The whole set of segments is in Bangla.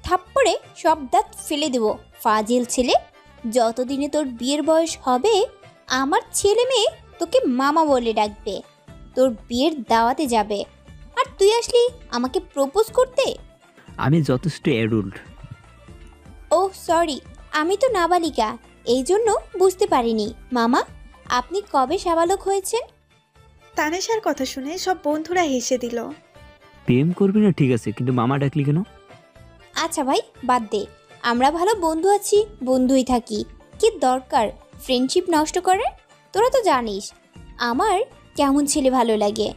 থাপ্পড়ে সব দাঁত ফেলে দেব। ফাজিল ছেলে, যতদিনে তোর বিয়ের বয়স হবে আমার ছেলে মেয়ে তোকে মামা বলে ডাকবে, তোর বিয়ের দাওয়াতে যাবে, আর তুই আসলি আমাকে প্রপোজ করতে। আমি যথেষ্ট অ্যাডাল্ট। ও সরি, আমি তো নাবালিকা, এই জন্য বুঝতে পারিনি। মামা, আপনি কবে সাবালক হয়েছেন? তানিশার কথা শুনে সব বন্ধুরা হেসে দিল। প্রেম করবি না ঠিক আছে, কিন্তু মামা ডাকলি কেন? আচ্ছা ভাই বাদ দে, আমরা ভালো বন্ধু আছি, বন্ধুই থাকি, কি দরকার ফ্রেন্ডশিপ নষ্ট করে? তোরা তো জানিস আমার কেমন ছেলে ভালো লাগে।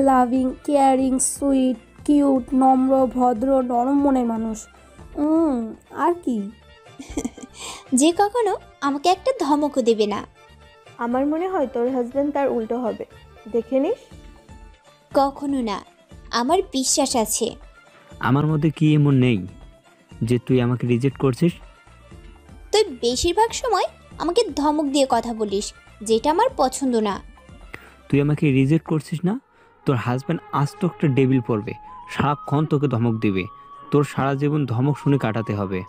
লাভিং, কেয়ারিং, সুইট, কিউট, নম্র, ভদ্র, নরম মনের মানুষ। আর কি? যে কখনো আমাকে একটা ধমকও দেবে না। আমার মনে হয় তোর হাজবেন্ড তার উল্টো হবে, দেখে নিস। কখনো না, আমার বিশ্বাস আছে। আমার মধ্যে কি এমন নেই যে তুই আমাকে রিজেক্ট করছিস? তুই বেশিরভাগ সময় আমাকে ধমক দিয়ে কথা বলিস, যেটা আমার পছন্দ না। তুই আমাকে রিজেক্ট করছিস না? তোর হাজব্যান্ড আজ তো একটা ডেবিল পড়বে, সারাক্ষণ তোকে ধমক দিবে, তোর সারা জীবন ধমক শুনে কাটাতে হবে।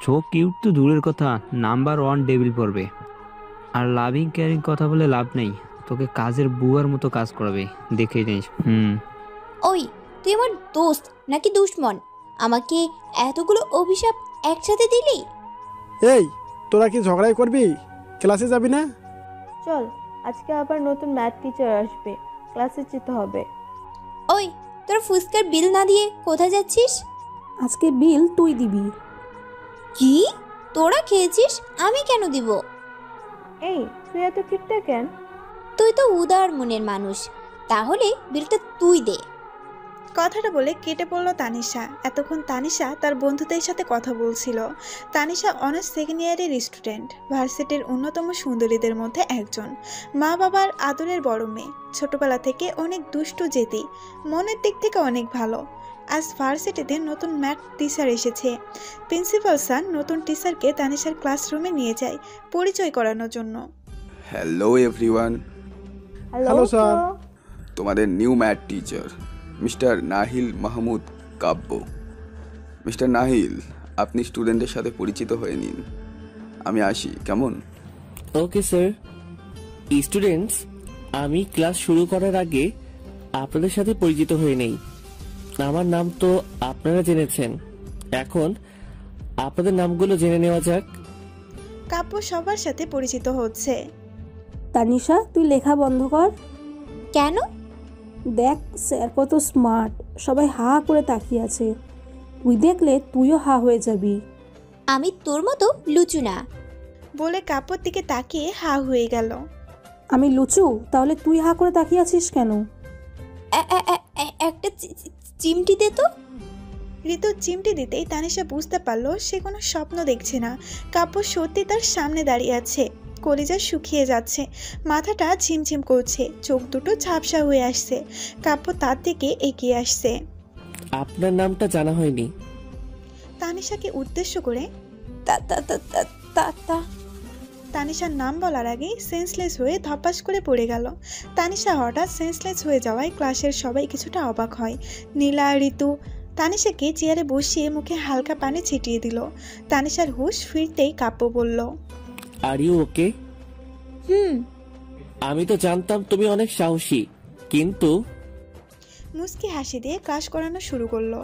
চোখ কিউট তো দূরের কথা, নাম্বার 1 ডেবিল পড়বে। আর লাভিং কেয়ারিং কথা বলে লাভ নেই, তোকে কাজের বুয়ার মতো কাজ করাবে, দেখে নিস। ওই, তুই আমার দোস্ত নাকি দুশ্মন? আমাকে এতগুলো অভিশাপ একসাথে দিলি? এই, তোরা কি ঝগড়াই করবি? ক্লাসে যাবি না? চল, আজকে আবার নতুন ম্যাথ টিচার আসবে, ক্লাসে যেতে হবে। ওই, তোর ফুসকার বিল না দিয়ে কোথায় যাচ্ছিস? আজকে বিল তুই দিবি। কি? তোরা খেয়েছিস, আমি কেন দিব? এই, তুই এত কিপটা কেন? তুই তো উদার মনের মানুষ, তাহলে বিলটা তুই দে। কথাটা বলে কেটে পড়ল তানিশা। এতক্ষণ তানিশা তার বন্ধুদের সাথে কথা বলছিল। তানিশা অনার্স সেকেন্ড ইয়ারের স্টুডেন্ট, ভার্সিটির অন্যতম সুন্দরীদের মধ্যে একজন, মা বাবার আদরের বড় মেয়ে, ছোটবেলা থেকে অনেক দুষ্টু জেদি, মনের দিক থেকে অনেক ভালো। আজ ভার্সিটিতে নতুন ম্যাথ টিচার এসেছে। প্রিন্সিপাল স্যার নতুন টিচারকে তানিশার ক্লাসরুমে নিয়ে যায় পরিচয় করানোর জন্য। Hello everyone. Hello sir. তোমাদের নিউ ম্যাথ টিচার মিস্টার নাহিল মাহমুদ কাব্য। মিস্টার নাহিল, আপনি স্টুডেন্টের সাথে পরিচিত হয়ে নিন, আমি আসি, কেমন? Okay sir. স্টুডেন্টস, আমি ক্লাস শুরু করার আগে আপনাদের সাথে পরিচিত হয়ে নেই। আমার নাম তো আপনারা জেনেছেন, এখন আপনাদের নামগুলো জেনে নেওয়া যাক। কাব্য সবার সাথে পরিচিত হচ্ছে। তানিশা, তুই লেখা বন্ধ কর। কেন? দেখ স্যার কত স্মার্ট, সবাই হা করে তাকিয়ে আছে, তুই দেখলে তুইও হা হয়ে যাবি। আমি তোর মতো লুচু না। বলে কাব্যর দিকে তাকিয়ে হা হয়ে গেল। আমি লুচু? তাহলে তুই হা করে তাকিয়ে আছিস কেন? একটা চিমটি দে তো। ঋতু চিমটি দিতেই তানিশা বুঝতে পারলো সে কোনো স্বপ্ন দেখছে না। কাব্য সত্যি তার সামনে দাঁড়িয়ে আছে। কলিজা শুকিয়ে যাচ্ছে, মাথাটা ঝিমঝিম করছে, চোখ দুটো ঝাপসা হয়ে আসছে। কাব্য তার দিকে এগিয়ে আসছে। আপনার নামটা জানা হয়নি। তানিশাকে উদ্দেশ্য করে তা তানিশার নাম বলার আগেই সেন্সলেস হয়ে ধপাস করে পড়ে গেল। তানিশা হঠাৎ সেন্সলেস হয়ে যাওয়ায় ক্লাসের সবাই কিছুটা অবাক হয়। নীলা, ঋতু তানিশাকে চেয়ারে বসিয়ে মুখে হালকা পানি ছিটিয়ে দিল। তানিশার হুঁশ ফিরতেই কাব্য বলল, আর ইউ ওকে? আমি তো জানতাম তুমি অনেক সাহসী, কিন্তু মুস্কি হাসি দিয়ে ক্লাস করানো শুরু করলো।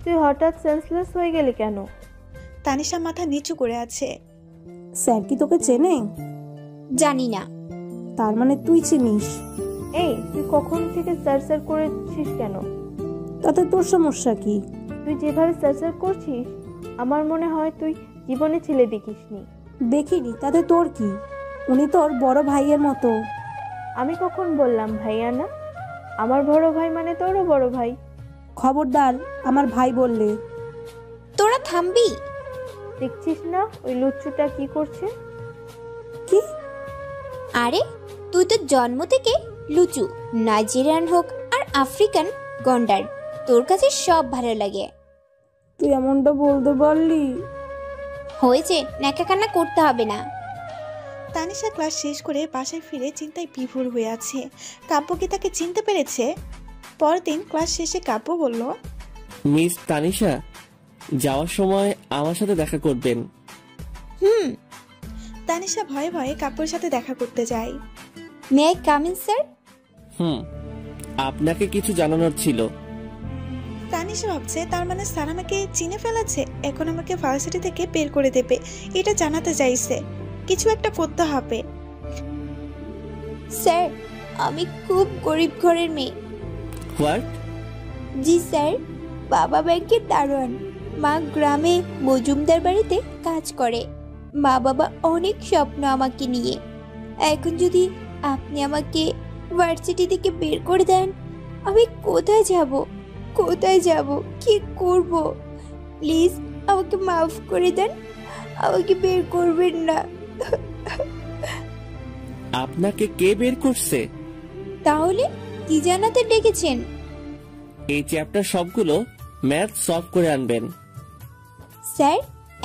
তুই হঠাৎ সেন্সলেস হয়ে গেলি কেন? তানিশা মাথা নিচু করে আছে। স্যার কি তোকে চেনে? জানি না। তার মানে তুই চিনিস? এই, তুই কখন থেকে স্যার স্যার করেছিস কেন? তাতে তোর সমস্যা কি? তুই যেভাবে স্যার স্যার করছিস আমার মনে হয় তুই জীবনে ছেলে দেখিসনি। দেখিনি, তাতে তোর কি? উনি তোর বড় ভাইয়ের মতো। আমি কখন বললাম ভাইয়া না? আমার বড় ভাই মানে তোরও বড় ভাই। খবরদার আমার ভাই বললে। তোরা থামবি? দেখছিস না ওই লুচ্চুটা কি করছে? কি? আরে তুই তো জন্ম থেকে লুচু, নাইজেরিয়ান হোক আর আফ্রিকান গন্ডার, তোর কাছে সব ভালো লাগে। তুই এমনটা বলতে পারলি? হয়েছে, ন্যাকা কান্না করতে হবে না। তানিশা ক্লাস শেষ করে বাসায় ফিরে চিন্তায় বিভোর হয়ে আছে। কাব্য কি তাকে চিনতে পেরেছে? পরদিন ক্লাস শেষে কাব্য বলল, মিস তানিশা, যাওয়ার সময় আমার সাথে দেখা করবেন। হুম। তানিশা ভয়ে ভয়ে কাব্যর সাথে দেখা করতে যায়। May I come in sir? হুম, আপনাকে কিছু জানানোর ছিল। তানিশা ভাবছে তার মানে স্যার আমাকে চিনে ফেলেছে, এখন আমাকে ভার্সিটি থেকে বের করে দেবে, এটা জানাতে চাইছে। কিছু একটা করতে হবে। স্যার, আমি খুব গরিব ঘরের মেয়ে। হোয়াট? জি স্যার, বাবা ব্যাংকের দারোয়ান, মা গ্রামে মজুমদার বাড়িতে কাজ করে। মা বাবা অনেক স্বপ্ন আমাকে নিয়ে। এখন যদি আপনি আমাকে ভার্সিটি থেকে বের করে দেন, আমি কোথায় যাব? কোথায় যাব? কি করব? প্লিজ আমাকে মাফ করে দেন, আমাকে বের করবেন না। আপনাকে কে বের করছে? তাহলে কি জানাতে ডেকেছেন? এই চ্যাপ্টার সবগুলো ম্যাথ সলভ করে আনবেন। স্যার,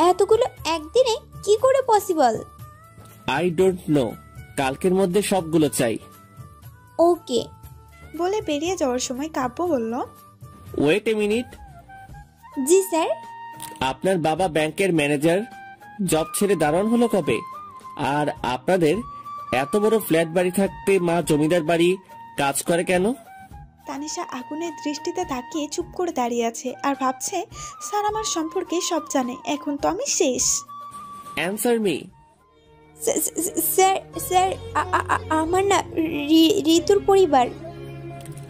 এতগুলো একদিনে কি করে পসিবল? আই ডোন্ট নো, কালকের মধ্যে সবগুলো চাই। ওকে। বলে বেরিয়ে যাওয়ার সময় কাব্য বলল, ওয়েট এ মিনিট। জি স্যার। আপনার বাবা ব্যাংকের ম্যানেজার, জব ছেড়ে দারোয়ান হলো কবে? আর আপনাদের এত বড় ফ্ল্যাট বাড়ি থাকতে মা জমিদার বাড়ি কাজ করে কেন? তানিশা আগুনের দৃষ্টিতে তাকিয়ে চুপ করে দাঁড়িয়ে আছে আর ভাবছে স্যার আমার সম্পর্কে সব জানে, এখন তো আমি শেষ। Answer me. স্যার স্যার, আমার না ঋতুর পরিবার।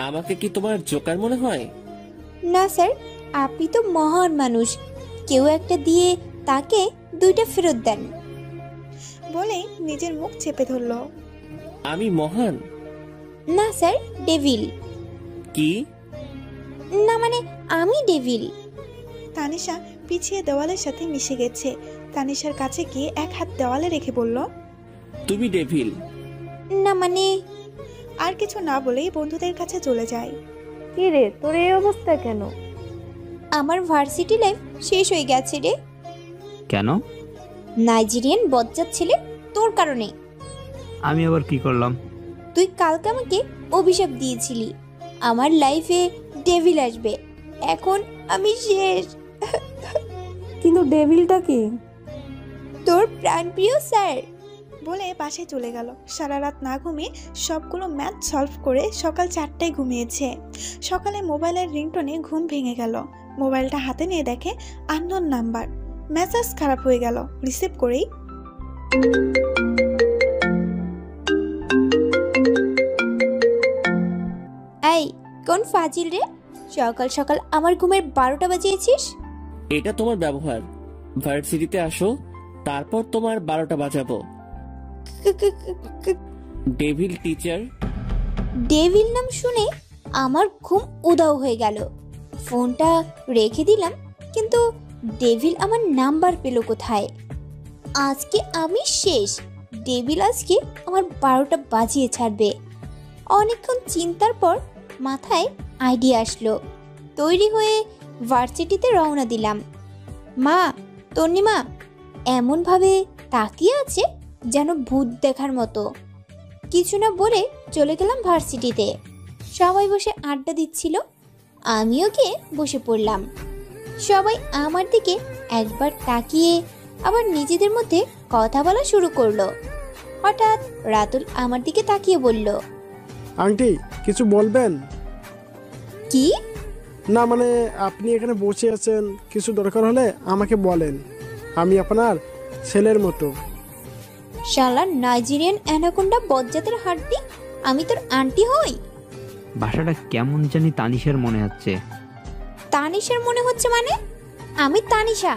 আমাকে কি তোমার জোকার মনে হয়? না স্যার, আপনি তো মহান মানুষ, কেউ একটা দিয়ে তাকে দুইটা ফেরত দেন। বলে নিজের মুখ চেপে ধরল। আমি মহান? না স্যার, ডেভিল। কি? না মানে আমি ডেভিল। তানিশা পিছিয়ে দেওয়ালের সাথে মিশে গেছে। তানিশার কাছে গিয়ে এক হাত দেওয়ালে রেখে বলল, তুমি ডেভিল? না মানে। আর কিছু না বলেই বন্ধুদের কাছে চলে যায়। কি রে, তোর এই অবস্থা কেন? আমার ভার্সিটি লাইফ শেষ হয়ে গেছে রে। কেন? নাইজেরিয়ান বজ্জাত ছেলে তোর কারণে। আমি আবার কি করলাম? তুই কালকে আমাকে অভিশাপ দিয়েছিলি আমার লাইফে ডেভিল আসবে, এখন আমি শেষ। কিন্তু ডেভিলটা কি? তোর প্রাণপ্রিয় স্যার। বলে পাশে চলে গেল। সারা রাত না ঘুমিয়ে সবগুলো ম্যাথ সলভ করে সকাল 4টায় ঘুমিয়েছে। সকালে মোবাইলের রিংটোনে ঘুম ভেঙে গেল। মোবাইলটা হাতে নিয়ে দেখে আননোন নাম্বার। মেজাজ খারাপ হয়ে গেল। রিসিভ করেই, এই কোন ফাজিল রে, সকাল সকাল আমার ঘুমের 12টা বাজিয়েছিস? এটা তোমার ব্যবহার। ভার্সিটিতে আসো, তারপর তোমার 12টা বাজাবো। Devil teacher. ডেভিল নাম শুনে আমার ঘুম উধাও হয়ে গেল। ফোনটা রেখে দিলাম, কিন্তু ডেভিল আমার নাম্বার পেল কোথায়? আজকে আমি শেষ। ডেভিল আজকে আমার 12টা বাজিয়ে ছাড়বে। অনেকক্ষণ চিন্তার পর মাথায় আইডিয়া আসলো। তৈরি হয়ে ভার্সিটিতে রওনা দিলাম। মা, তন্নিমা এমনভাবে তাকিয়ে আছে যেন ভূত দেখার মতো। কিছু না বলে চলে গেলাম ভার্সিটিতে। সবাই বসে আড্ডা দিচ্ছিল, আমিও গিয়ে বসে পড়লাম। সবাই আমার দিকে একবার তাকিয়ে আবার নিজেদের মধ্যে কথা বলা শুরু করলো। হঠাৎ রাতুল আমার দিকে তাকিয়ে বলল, আন্টি কিছু বলবেন? কি? না মানে আপনি এখানে বসে আছেন, কিছু দরকার হলে আমাকে বলেন, আমি আপনার ছেলের মতো। শালা নাইজেরিয়ান অ্যানাকোন্ডা বজ্জাতের হাড্ডি, আমি তোর আন্টি হই? ভাষাটা কেমন জানি তানিশার মনে হচ্ছে। তানিশার মনে হচ্ছে মানে? আমি তানিশা।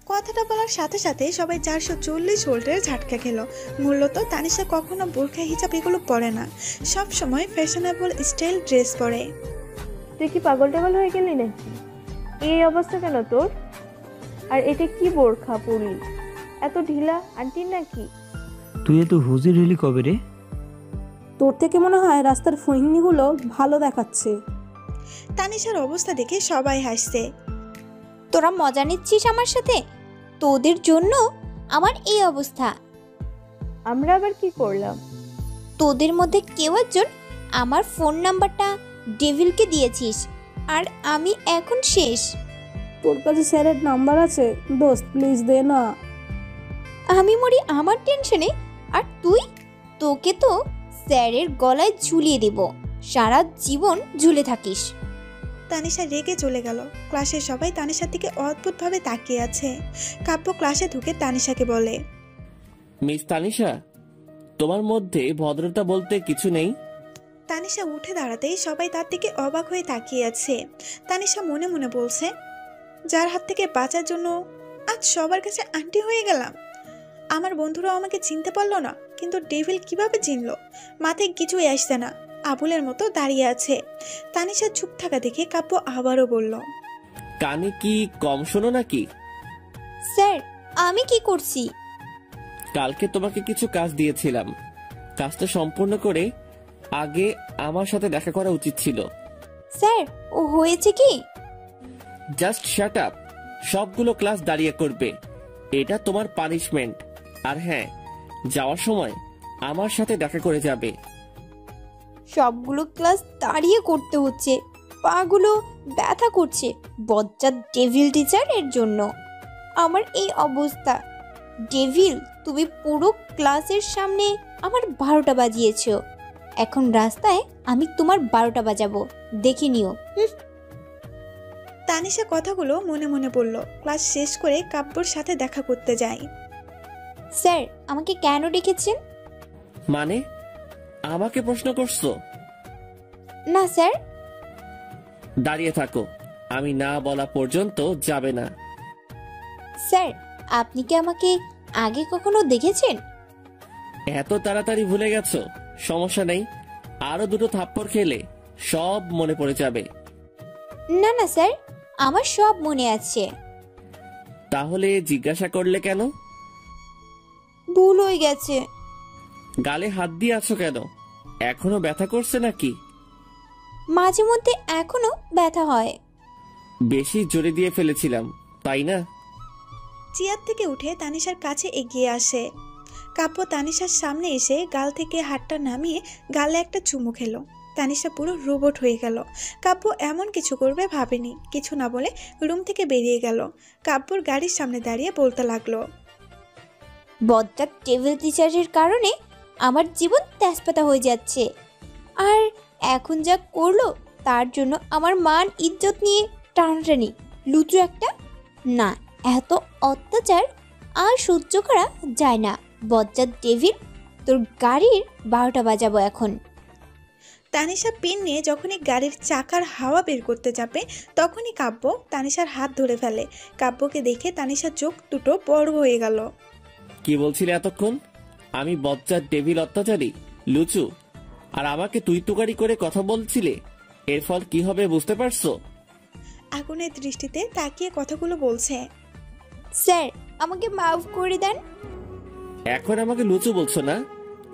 কথাটা বলার সাথে সাথে সবাই 440 ভোল্টের ঝাটকা খেলো। মূলত তানিশা কখনো বোরখা হিজাব এগুলো পরে না, সব সময় ফ্যাশনেবল স্টাইল ড্রেস পরে। তুই কি পাগল টাগল হয়ে গেলি নাকি? এই অবস্থা কেন তোর? আর এটা কি বোরখা পরলি? এত ঢিলা আন্টির নাকি? তুই এত হুজির হলি কবে রে? তোর থেকে মনে হয় রাস্তার ফহিনীগুলো ভালো দেখাচ্ছে। তানিশার অবস্থা দেখে সবাই হাসছে। তোরা মজা নিচ্ছিস আমার সাথে? তোদের জন্য আমার এই অবস্থা। আমরা আবার কি করলাম? তোদের মধ্যে কেউ একজন আমার ফোন নাম্বারটা ডেভিলকে দিয়েছিস, আর আমি এখন শেষ। তোর কাছে স্যারের নাম্বার আছে? দোস্ত প্লিজ দে না। আমি মরি আমার টেনশনে, আর তুই? তোকে তো স্যারের গলায় ঝুলিয়ে দেব, সারা জীবন ঝুলে থাকিস। তানিশা রেগে চলে গেল। ক্লাসের সবাই তানিশার দিকে অদ্ভুতভাবে তাকিয়ে আছে। কাব্য ক্লাসে ঢুকে তানিশাকে বলে, মিস তানিশা, তোমার মধ্যে ভদ্রতা বলতে কিছু নেই? তানিশা উঠে দাঁড়াতেই সবাই তার দিকে অবাক হয়ে তাকিয়ে আছে। তানিশা মনে মনে বলছে, যার হাত থেকে বাঁচার জন্য আজ সবার কাছে আন্টি হয়ে গেলাম। আমার বন্ধুরাও আমাকে চিনতে পারলো না, কিন্তু ডেভিল কিভাবে চিনলো? মাথায় কিছুই আসছে না, আবুলের মতো দাঁড়িয়ে আছে। তানিশা চুপ থাকা দেখে কাব্য আবারও বলল, কানে কি কম শোনো নাকি? স্যার, আমি কি করছি? কালকে তোমাকে কিছু কাজ দিয়েছিলাম, কাজটা সম্পূর্ণ করে আগে আমার সাথে দেখা করা উচিত ছিল। স্যার, ও হয়েছে কি? Just shut up. সবগুলো ক্লাস দাঁড়িয়ে করবে, এটা তোমার পানিশমেন্ট। আর হ্যাঁ, যাওয়ার সময় আমার সাথে দেখা করে যাবে। সবগুলো ক্লাস দাঁড়িয়ে করতে হচ্ছে, পাগুলো ব্যথা করছে বজ্জাত ডেভিল টিচার এর জন্য আমার এই অবস্থা। ডেভিল, তুমি পুরো ক্লাসের সামনে আমার 12টা বাজিয়েছো। এখন রাস্তায় আমি তোমার 12টা বাজাবো, দেখে নিও। তানিশা কথাগুলো মনে মনে বলল। ক্লাস শেষ করে কাব্যর সাথে দেখা করতে যায়। স্যার, আমাকে কেন ডেকেছেন? মানে আমাকে প্রশ্ন করছো? না স্যার। দাঁড়িয়ে থাকো, আমি না বলা পর্যন্ত যাবে না। স্যার, আপনি কি আমাকে আগে কখনো দেখেছেন? এত তাড়াতাড়ি ভুলে গেছো? সমস্যা নেই, আরো দুটো থাপ্পড় খেলে সব মনে পড়ে যাবে। না না স্যার, আমার সব মনে আছে। তাহলে জিজ্ঞাসা করলে কেন? ভুল হয়ে গেছে। গালে হাত দিয়ে আছো কেন? এখনো ব্যথা করছে নাকি? মাঝে মধ্যে এখনো ব্যথা হয়। বেশি জোরে দিয়ে ফেলেছিলাম, তাই না? চেয়ার থেকে উঠে তানিশার কাছে এগিয়ে আসে। কাব্য তানিশার সামনে এসে গাল থেকে হাতটা নামিয়ে গালে একটা চুমু খেলো। তানিশা পুরো রোবট হয়ে গেল। কাব্য এমন কিছু করবে ভাবেনি। কিছু না বলে রুম থেকে বেরিয়ে গেল। কাব্যর গাড়ির সামনে দাঁড়িয়ে বলতে লাগলো, বজ্জাত টেবিল টিচারের কারণে আমার জীবন তেজপাতা হয়ে যাচ্ছে, আর এখন যা করলো তার জন্য আমার মান ইজ্জত নিয়ে টানাটানি। লুচু একটা। না, এত অত্যাচার আর সহ্য করা যায় না। বজ্জাত ডেভিল, তোর গাড়ির 12টা বাজাবো এখন। তানিশা পেন নিয়ে যখনই গাড়ির চাকার হাওয়া বের করতে যাবে তখনই কাব্য তানিশার হাত ধরে ফেলে। কাব্যকে দেখে তানিশার চোখ দুটো বড় হয়ে গেল। কি বলছিলে এতক্ষণ? আমি বজ্জাত ডেভিল, অত্যাচারী, লুচু, আর আমাকে তুই তুকারি করে কথা বলছিলে। এর ফল কি হবে বুঝতে পারছো? আগুনের দৃষ্টিতে তাকিয়ে কথাগুলো বলছে। স্যার, আমাকে মাফ করে দেন। এখন আমাকে লুচু বলছো না?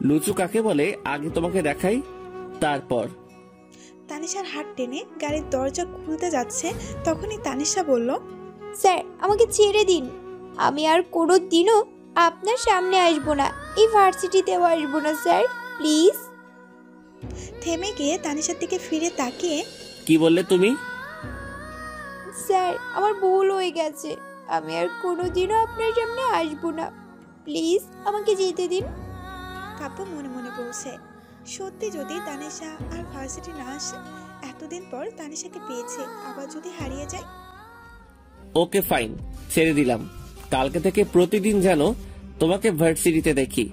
লুচু কাকে বলে আগে তোমাকে দেখাই, তারপর। তানিশার হাত টেনে গাড়ির দরজা খুলতে যাচ্ছে তখনই তানিশা বলল, স্যার, আমাকে ছেড়ে দিন। আমি আর কোনো দিনও আপনার সামনে আসবো না, এই ভার্সিটিতেও আসবো না স্যার, প্লিজ। থেমে গিয়ে তানিশার দিকে ফিরে তাকিয়ে, কি বললে তুমি? স্যার, আমার ভুল হয়ে গেছে, আমি আর কোনো দিনও আপনার সামনে আসবো না, প্লিজ আমাকে যেতে দিন। কাব্য মনে মনে বলছে, সত্যি যদি তানিশা আর ভার্সিটি না আসে, এতদিন পর তানিশাকে পেয়েছে, আবার যদি হারিয়ে যায়। ওকে ফাইন, ছেড়ে দিলাম। কালকে থেকে প্রতিদিন যেন তোমাকে ভার্সিটিতে দেখি।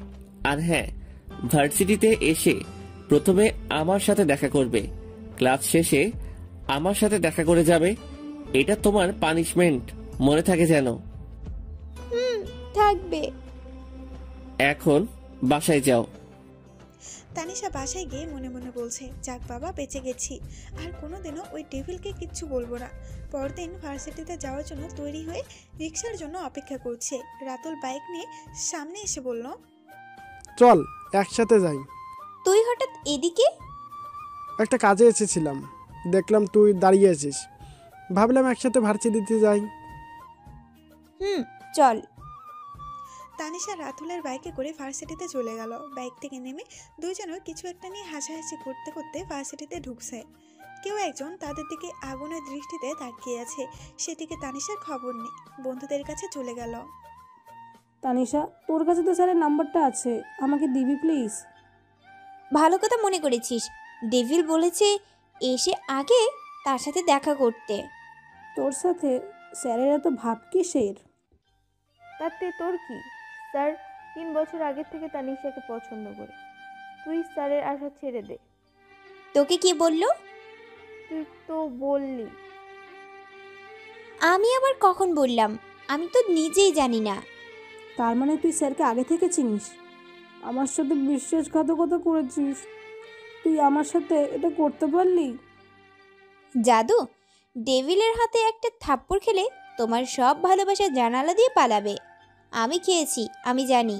আর হ্যাঁ, ভার্সিটিতে এসে প্রথমে আমার সাথে দেখা করবে, ক্লাস শেষে আমার সাথে দেখা করে যাবে। এটা তোমার পানিশমেন্ট, মনে থাকে যেন। থাকবে। এখন বাসায় যাও। তানিশা বাসায় গিয়ে মনে মনে বলছে, যাক বাবা, বেঁচে গেছি, আর কোনোদিনও ওই ডেভিলকে কিচ্ছু বলবো না। পরদিন ভার্সিটিতে যাওয়ার জন্য তৈরি হয়ে রিক্সার জন্য অপেক্ষা করছে। রাতুল বাইক নিয়ে সামনে এসে বলল, চল একসাথে যাই। তুই হঠাৎ এদিকে? একটা কাজে এসেছিলাম, দেখলাম তুই দাঁড়িয়ে আছিস, ভাবলাম একসাথে ভার্সিটিতে যাই। চল। তানিশা রাতুলের বাইকে করে ভার্সিটিতে চলে গেল। বাইক থেকে নেমে দুইজনও কিছু একটা নিয়ে হাসাহাসি করতে করতে ভার্সিটিতে ঢুকছে। কেউ একজন তাদের দিকে আগুনের দৃষ্টিতে তাকিয়ে আছে। সেদিকে তানিশার খবর নেই, বন্ধুদের কাছে চলে গেল। তানিশা, তোর কাছে তো স্যারের নাম্বারটা আছে, আমাকে দিবি প্লিজ? ভালো কথা মনে করেছিস। ডেভিল বলেছে এসে আগে তার সাথে দেখা করতে। তোর সাথে স্যারের এত ভাব কিসের? তাতে তোর কি? স্যার 3 বছর আগের থেকে তানিশাকে পছন্দ করে। তুই স্যারের আশা ছেড়ে দে। তোকে কি বললো? তুই তো বললি। আমি আবার কখন বললাম? আমি তো নিজেই জানি না। তার মানে তুই স্যারকে আগে থেকে চিনিস? আমার সাথে বিশ্বাসঘাতকতা করেছিস? তুই আমার সাথে এটা করতে পারলি? জাদু, ডেভিলের হাতে একটা থাপ্পড় খেলে তোমার সব ভালোবাসা জানালা দিয়ে পালাবে। আমি খেয়েছি, আমি জানি।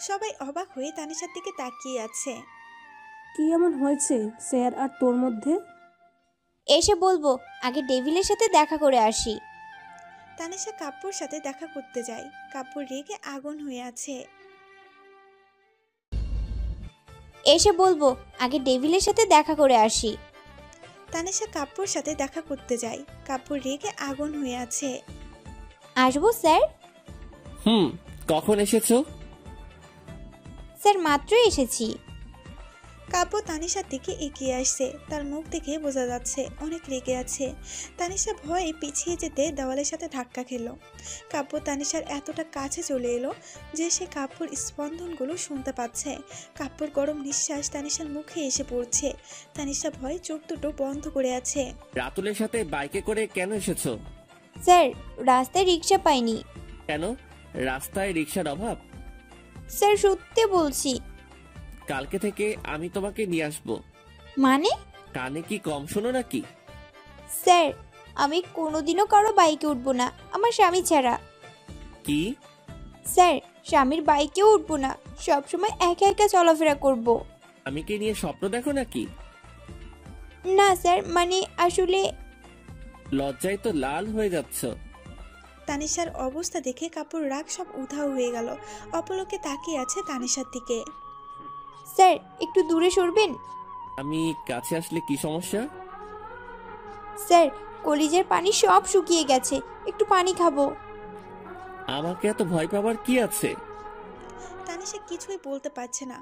সবাই অবাক হয়ে তানিশার দিকে তাকিয়ে আছে। কি এমন হয়েছে স্যার আর তোর মধ্যে? এসে বলবো, আগে ডেভিলের সাথে দেখা করে আসি। তানিশা কাব্যর সাথে দেখা করতে যায়। কাব্য রেগে আগুন হয়ে আছে। এসে বলবো, আগে ডেভিলের সাথে দেখা করে আসি। তানিশা কাব্যর সাথে দেখা করতে যায়। কাব্য রেগে আগুন হয়ে আছে। আসবো স্যার? কখন এসেছো? স্যার মাত্রই এসেছি। কাব্য তানিশার দিকে এগিয়ে আসছে। তার মুখ দেখে বোঝা যাচ্ছে অনেক রেগে আছে। তানিশা ভয়ে পিছিয়ে যেতে দেওয়ালের সাথে ধাক্কা খেল। কাব্য তানিশার এতটা কাছে চলে এলো যে সে কাব্যর স্পন্দনগুলো শুনতে পাচ্ছে। কাব্যর গরম নিঃশ্বাস তানিশার মুখে এসে পড়ছে। তানিশা ভয়ে চোখ দুটো বন্ধ করে আছে। রাতুলের সাথে বাইকে করে কেন এসেছো? স্যার, রাস্তায় রিক্সা পাইনি। কেন? রাস্তায় রিক্সার অভাব? স্যার সত্যি বলছি। কালকে থেকে আমি তোমাকে নিয়ে আসবো। মানে? কানে কি কম শোনো নাকি? স্যার, আমি কোনোদিনও কারো বাইকে উঠবো না, আমার স্বামী ছাড়া। কি? স্যার, স্বামীর বাইকেও উঠবো না, সবসময় একা একা চলাফেরা করব। আমি কি নিয়ে স্বপ্ন দেখো নাকি? না স্যার, মানে আসলে। লজ্জায় তো লাল হয়ে যাচ্ছ। তানিশার অবস্থা দেখে কাব্যর রাগ সব উধাও হয়ে গেল। অপলকে তাকিয়ে আছে তানিশার দিকে। স্যার, একটু দূরে সরবেন? আমি কাছে আসলে কি সমস্যা? স্যার, কলিজের পানি সব শুকিয়ে গেছে, একটু পানি খাবো। আমাকে এত ভয় পাবার কি আছে? তানিশা কিছুই বলতে পারছে না,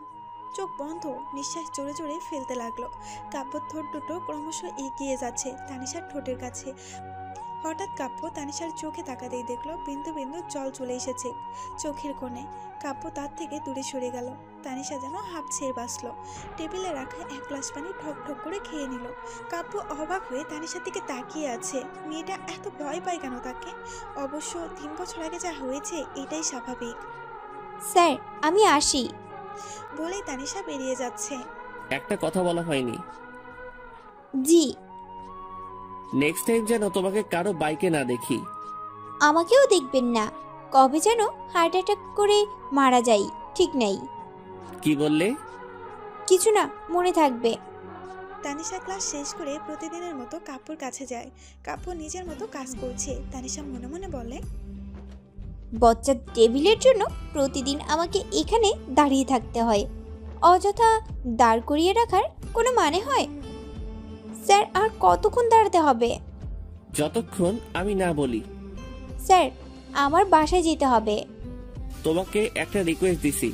চোখ বন্ধ, নিঃশ্বাস জোরে জোরে ফেলতে লাগলো। কাব্যর ঠোঁট দুটো ক্রমশ এগিয়ে যাচ্ছে তানিশার ঠোঁটের কাছে। হঠাৎ কাব্য তানিশার চোখে তাকাতেই দেখলো বিন্দু বিন্দু জল চলে এসেছে চোখের কোণে। কাব্য তার থেকে দূরে সরে গেল। তানিশা যেন হাঁপ ছেড়ে বাঁচল। টেবিলে রাখা এক গ্লাস পানি ঠক ঠক করে খেয়ে নিল। কাব্য অবাক হয়ে তানিশার দিকে তাকিয়ে আছে। মেয়েটা এত ভয় পায় কেন তাকে? অবশ্য 3 বছর আগে যা হয়েছে এটাই স্বাভাবিক। স্যার, আমি আসি বলেই তানিশা বেরিয়ে যাচ্ছে। একটা কথা বলা হয়নি। জি। নেক্সট টাইম যেন তোমাকে কারো বাইকে না দেখি। আমাকেও দেখবেন না, কবে যেন হার্ট অ্যাটাক করে মারা যাই, ঠিক নেই। কি বললে? কিছু না, মনে থাকবে। তানিশা ক্লাস শেষ করে প্রতিদিনের মতো কাব্যর কাছে যায়। কাব্য নিজের মতো কাজ করছে। তানিশা মনে মনে বলে, বচ্চা টেবিলের জন্য প্রতিদিন আমাকে এখানে দাঁড়িয়ে থাকতে হয়। অযথা দাঁড় করিয়ে রাখার কোনো মানে হয়? স্যার, আর কতক্ষণ দাঁড়াতে হবে? যতক্ষণ আমি না বলি। স্যার, আমার বাসায় যেতে হবে। তোমাকে একটা রিকোয়েস্ট দিছি,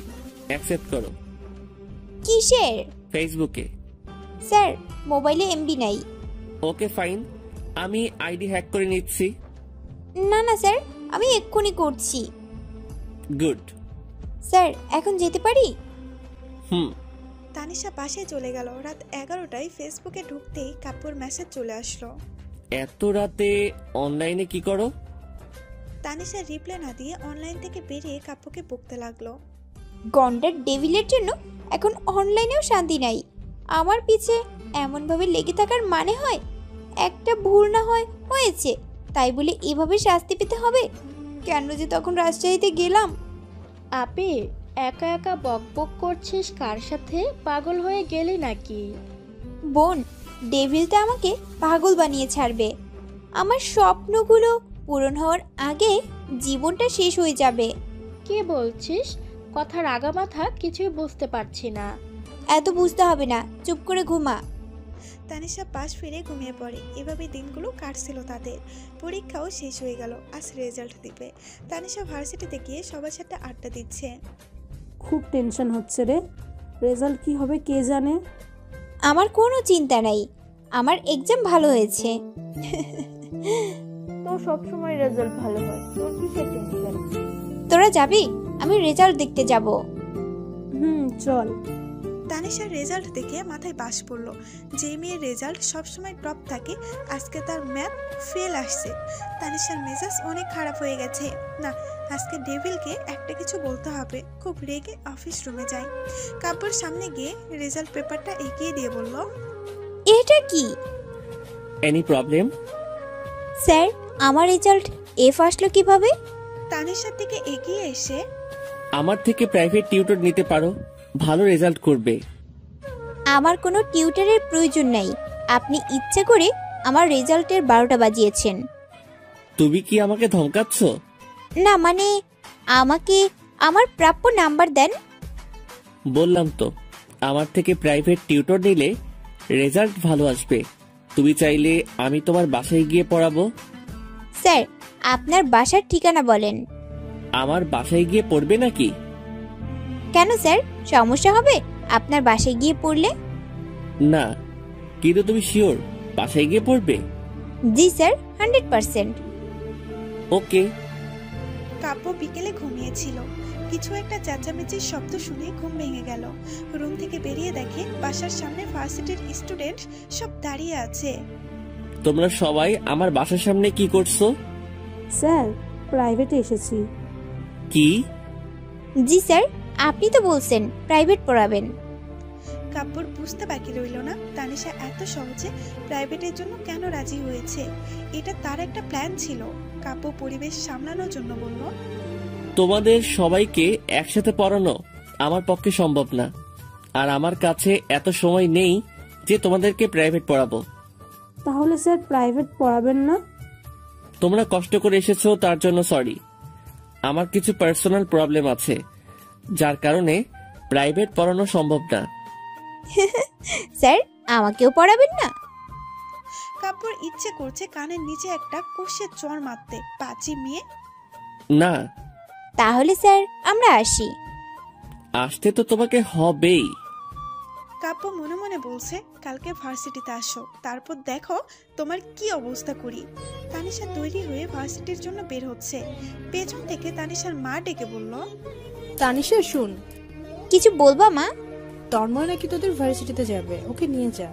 অ্যাকসেপ্ট করো। কিসের? ফেসবুকে। স্যার, মোবাইলে এমবি নাই। ওকে ফাইন, আমি আইডি হ্যাক করে নিচ্ছি। না না স্যার, আমি এক্ষুনি করছি। গুড। স্যার, এখন যেতে পারি? তানিশা বাসায় চলে গেল। রাত 11টায় ফেসবুকে ঢুকতেই কাব্যর মেসেজ চলে আসলো। এত রাতে অনলাইনে কি করো? তানিশা রিপ্লাই না দিয়ে অনলাইন থেকে বেরিয়ে কাব্যকে বকতে লাগলো। গন্ডার ডেভিলের জন্য এখন অনলাইনেও শান্তি নাই। আমার পিছে এমনভাবে লেগে থাকার মানে হয়? একটা ভুল না হয় হয়েছে, তাই বলে এভাবে শাস্তি পেতে হবে? কেন যে তখন রাজশাহীতে গেলাম? আপি, একা একা বক বক করছিস কার সাথে? পাগল হয়ে গেলি নাকি? বোন, ডেভিলটা আমাকে পাগল বানিয়ে ছাড়বে। আমার স্বপ্নগুলো পূরণ হওয়ার আগে জীবনটা শেষ হয়ে যাবে। কি বলছিস? কথার আগামাথা কিছুই বুঝতে পারছি না। এত বুঝতে হবে না, চুপ করে ঘুমা। তানিশা পাশ ফিরে ঘুমিয়ে পড়ে। এভাবে দিনগুলো কাটছিল তাদের। পরীক্ষাও শেষ হয়ে গেল, আজ রেজাল্ট দিবে। তানিশা ভার্সিটিতে গিয়ে সবার সাথে আড্ডা দিচ্ছে। খুব টেনশন হচ্ছে রে, রেজাল্ট কি হবে কে জানে। আমার কোনো চিন্তা নাই, আমার এক্সাম ভালো হয়েছে। তোর সবসময় রেজাল্ট ভালো হয়, তোর কিসের টেনশন? তোরা যাবি? আমি রেজাল্ট দেখতে যাব। চল। তানিশার রেজাল্ট দেখে মাথায় বাস পড়ল। যে মেয়ের রেজাল্ট সবসময় টপ থাকে, আজকে তার ম্যাথ ফেল আসছে। তানিশার মেজাজ অনেক খারাপ হয়ে গেছে। না, আজকে ডেভিলকে একটা কিছু বলতে হবে। খুব রেগে অফিস রুমে যায়। কাব্যর সামনে গিয়ে রেজাল্ট পেপারটা এগিয়ে দিয়ে বলল, এটা কি? Any problem? স্যার, আমার রেজাল্ট এফ আসলো কিভাবে? তানিশার দিকে এগিয়ে এসে, আমার থেকে প্রাইভেট টিউটর নিতে পারো, ভালো রেজাল্ট করবে। আমার কোনো টিউটরের প্রয়োজন নাই। আপনি ইচ্ছে করে আমার রেজাল্টের 12টা বাজিয়েছেন। তুমি কি আমাকে ধমকাচ্ছ? না মানে, আমাকে আমার প্রাপ্য নাম্বার দেন। বললাম তো, আমার থেকে প্রাইভেট টিউটর নিলে রেজাল্ট ভালো আসবে। তুমি চাইলে আমি তোমার বাসায় গিয়ে পড়াবো। স্যার, আপনার বাসার ঠিকানা বলেন। আমার বাসায় গিয়ে পড়বে নাকি? কেন স্যার, সমস্যা হবে আপনার বাসায় গিয়ে পড়লে? না, কিন্তু তুমি শিওর বাসায় গিয়ে পড়বে? জি স্যার, 100%। ওকে। কাব্য বিকেলে ঘুমিয়েছিল। কিছু একটা চেঁচামেচির শব্দ শুনে ঘুম ভেঙে গেল। রুম থেকে বেরিয়ে দেখে বাসার সামনে ভার্সিটির স্টুডেন্ট সব দাঁড়িয়ে আছে। তোমরা সবাই আমার বাসার সামনে কি করছো? স্যার, প্রাইভেটে এসেছি। কি? জি স্যার, আপনি তো বলছেন প্রাইভেট পড়াবেন। কাব্যর বুঝতে বাকি রইল না তানিশা এত সহজে প্রাইভেটের জন্য কেন রাজি হয়েছে। এটা তার একটা প্ল্যান ছিল। কাব্য পরিবেশ সামলানোর জন্য বলল, তোমাদের সবাইকে একসাথে পড়ানো আমার পক্ষে সম্ভব না, আর আমার কাছে এত সময় নেই যে তোমাদেরকে প্রাইভেট পড়াবো। তাহলে স্যার প্রাইভেট পড়াবেন না? তোমরা কষ্ট করে এসেছো তার জন্য সরি। আমার কিছু পার্সোনাল প্রবলেম আছে, যার কারণে প্রাইভেট পড়ানো সম্ভব না। স্যার, আমাকেও পড়াবেন না? কাব্যর ইচ্ছে করছে কানের নিচে একটা কষে চড় মারতে। পাঁচি মেয়ে। না। তাহলে স্যার আমরা আসি। আসতে তো তোমাকে হবেই। কাব্য মনে মনে বলছে, কালকে ভার্সিটিতে আসো, তারপর দেখো তোমার কি অবস্থা করি। তানিশা তৈরি হয়ে ভার্সিটির জন্য বের হচ্ছে। পেছন থেকে তানিশার মা ডেকে বলল, তানিশা শুন। কিছু বলবা মা? তন্ময় নাকি তোদের ভার্সিটিতে যাবে, ওকে নিয়ে যা।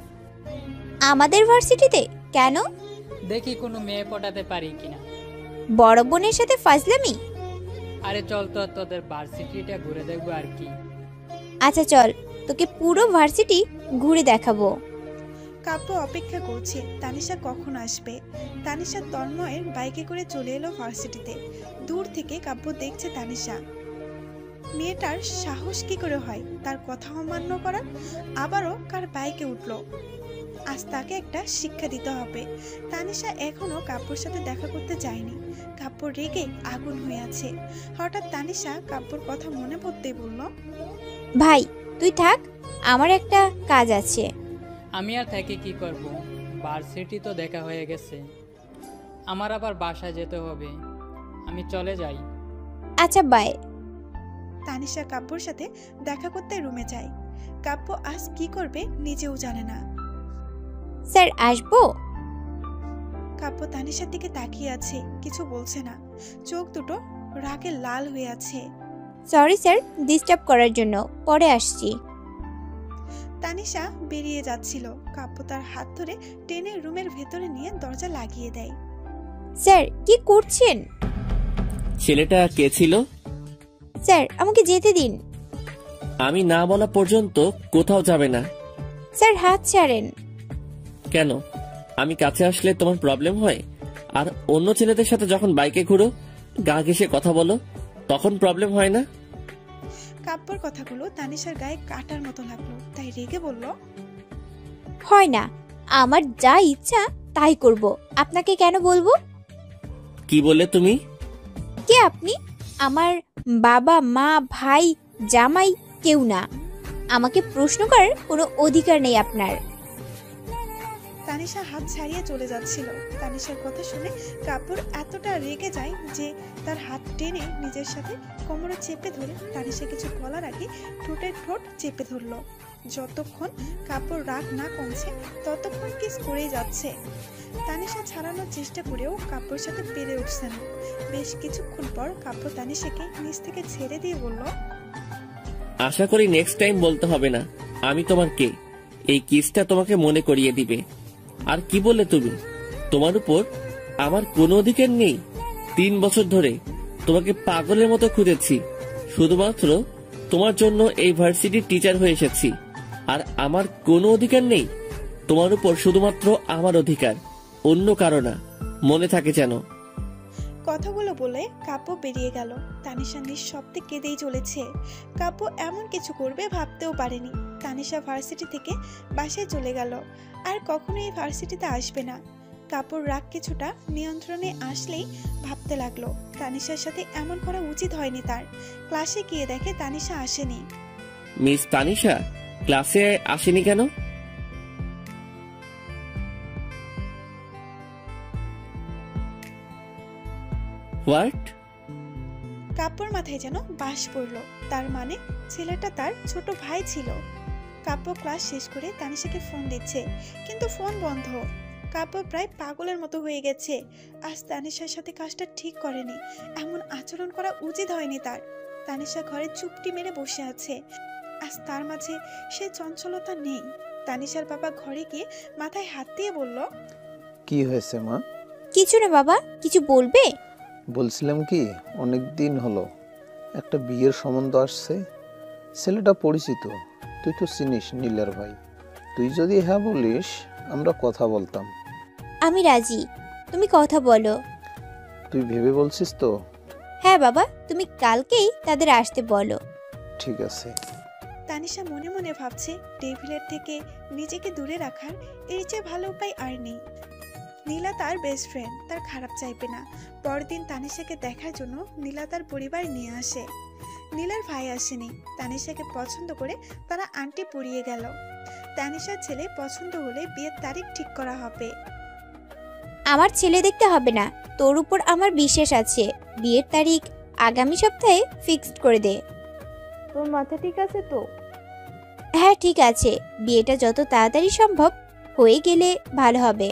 আমাদের ভার্সিটিতে কেন? দেখি কোনো মেয়ে পটাতে পারি কিনা। বড় বোনের সাথে ফাজলামি? আরে চল তো, তোদের ভার্সিটিটা ঘুরে দেখবো আর কি। আচ্ছা চল, তোকে পুরো ভার্সিটি ঘুরে দেখাবো। কাব্য অপেক্ষা করছে তানিশা কখন আসবে। তানিশা তন্ময়ের বাইকে করে চলে এলো ভার্সিটিতে। দূর থেকে কাব্য দেখছে তানিশা। মেয়েটার সাহস কি করে হয় তার কথা অমান্য করার? আবারও কার বাইকে উঠলো। আজ তাকে একটা শিক্ষা দিতে হবে। তানিশা এখনো কাব্যর সাথে দেখা করতে যায়নি। কাব্য রেগে আগুন হয়ে আছে। হঠাৎ তানিশা কাব্যর কথা মনে পড়তেই বলল, ভাই তুই থাক, আমার একটা কাজ আছে। আমি আর থেকে কি করব, ভার্সিটি তো দেখা হয়ে গেছে, আমার আবার বাসায় যেতে হবে, আমি চলে যাই। আচ্ছা বাই। তানিশা কাব্যর সাথে দেখা করতে রুমে যায়। কাব্য আজ কি করবে নিজেও জানে না। স্যার আসবো? কাব্য তানিশার দিকে তাকিয়ে আছে, কিছু বলছে না। চোখ দুটো রাগে লাল হয়ে আছে। সরি স্যার, ডিস্টার্ব করার জন্য, পরে আসছি। তানিশা বেরিয়ে যাচ্ছিল। কাব্য তার হাত ধরে টেনে রুমের ভেতরে নিয়ে দরজা লাগিয়ে দেয়। স্যার কি করছেন? ছেলেটা কে ছিল? স্যার আমাকে যেতে দিন। আমি না বলা পর্যন্ত কোথাও যাবে না। স্যার হাত ছাড়েন। কেন, আমি কাছে আসলে তোমার প্রবলেম হয়? আর অন্য ছেলেদের সাথে যখন বাইকে ঘুরো, গা ঘেঁষে কথা বলো, তখন প্রবলেম হয় না? কাব্যর কথাগুলো তানিশার গায়ে কাটার মতো লাগলো, তাই রেগে বলল, হয় না, আমার যা ইচ্ছা তাই করব, আপনাকে কেন বলবো? কি বললে তুমি? কে আপনি? আমার বাবা মা ভাই জামাই কেউ না, আমাকে প্রশ্ন করার কোনো অধিকার নেই আপনার। তানিশা হাত ছাড়িয়ে চলে যাচ্ছিল। তানিশার কথা শুনে কাপুর এতটা রেগে যায় যে তার হাত টেনে নিজের সাথে কোমরে চেপে ধরে তানিশা কিছু বলার আগে ঠোঁটের ঠোঁট চেপে ধরলো। যতক্ষণ কাপুর রাগ না কমছে ততক্ষণ কিস করেই যাচ্ছে। তানিশা ছাড়ানোর চেষ্টা করেও কাপুর সাথে পেরে উঠছে না। বেশ কিছুক্ষণ পর কাপুর তানিশাকে নিচ থেকে ছেড়ে দিয়ে বলল, আশা করি নেক্সট টাইম বলতে হবে না আমি তোমার কে। এই কিসটা তোমাকে মনে করিয়ে দিবে। আর কি বললে তুমি? তোমার উপর আমার কোনো অধিকার নেই? 3 বছর ধরে তোমাকে পাগলের মতো খুঁজেছি, শুধুমাত্র তোমার জন্য এই ভার্সিটির টিচার হয়ে এসেছি। আর আমার কোনো অধিকার নেই তোমার উপর, শুধুমাত্র আমার অধিকার, অন্য কারো না, মনে থাকে যেন। কথাগুলো বলে কাপু বেরিয়ে গেল। তানিশা নিঃশব্দে কেঁদেই চলেছে। কাপু এমন কিছু করবে ভাবতেও পারেনি। তানিশা ভার্সিটি থেকে বাসায় চলে গেল, আর কখনো এই ভার্সিটিতে আসবে না। কাপুর রাগ কিছুটা নিয়ন্ত্রণে আসলেই ভাবতে লাগলো তানিশার সাথে এমন করা উচিত হয়নি তার। ক্লাসে গিয়ে দেখে তানিশা আসেনি। মিস তানিশা ক্লাসে আসেনি কেন? হোয়াট? কাপুর মাথায় যেন বাস পড়লো। তার মানে ছেলেটা তার ছোট ভাই ছিল। কাপু ক্লাস শেষ করে তানিশাকে ফোন দিচ্ছে, কিন্তু ফোন বন্ধ। কাপু প্রায় পাগলের মতো হয়ে গেছে। আজ তানিশার সাথে কাজটা ঠিক করেনি, এমন আচরণ করা উচিত হয়নি তার। তানিশা ঘরে চুপটি মেরে বসে আছে। আজ তার মাঝে সে চঞ্চলতা নেই। তানিশার বাবা ঘরে গিয়ে মাথায় হাত দিয়ে বলল, কি হয়েছে মা? কিছু না বাবা, কিছু বলবে? বলছিলাম কি, অনেক দিন হলো একটা বিয়ের সম্বন্ধ আসছে। ছেলেটা পরিচিত, তুই তো চিনিস নীলার ভাই। তুই যদি হ্যাঁ বলিস আমরা কথা বলতাম। আমি রাজি, তুমি কথা বলো। তুই ভেবে বলছিস তো? হ্যাঁ বাবা, তুমি কালকেই তাদের আসতে বলো। ঠিক আছে। তানিশা মনে মনে ভাবছে ডেভিলের থেকে নিজেকে দূরে রাখার এর চেয়ে ভালো উপায় আর নেই। নীলা তার বেস্ট ফ্রেন্ড, তার খারাপ চাইবে না। পরদিন তানিশাকে দেখার জন্য নীলা তার পরিবার নিয়ে আসে। নীলার ভাই আসেনি। তানিশাকে পছন্দ করে তারা আন্টি পড়িয়ে গেল। তানিশার ছেলে পছন্দ হলে বিয়ের তারিখ ঠিক করা হবে। আমার ছেলে দেখতে হবে না, তোর উপর আমার বিশ্বাস আছে। বিয়ের তারিখ আগামী সপ্তাহে ফিক্সড করে দে। তোর মাথা ঠিক আছে তো? হ্যাঁ ঠিক আছে, বিয়েটা যত তাড়াতাড়ি সম্ভব হয়ে গেলে ভালো হবে।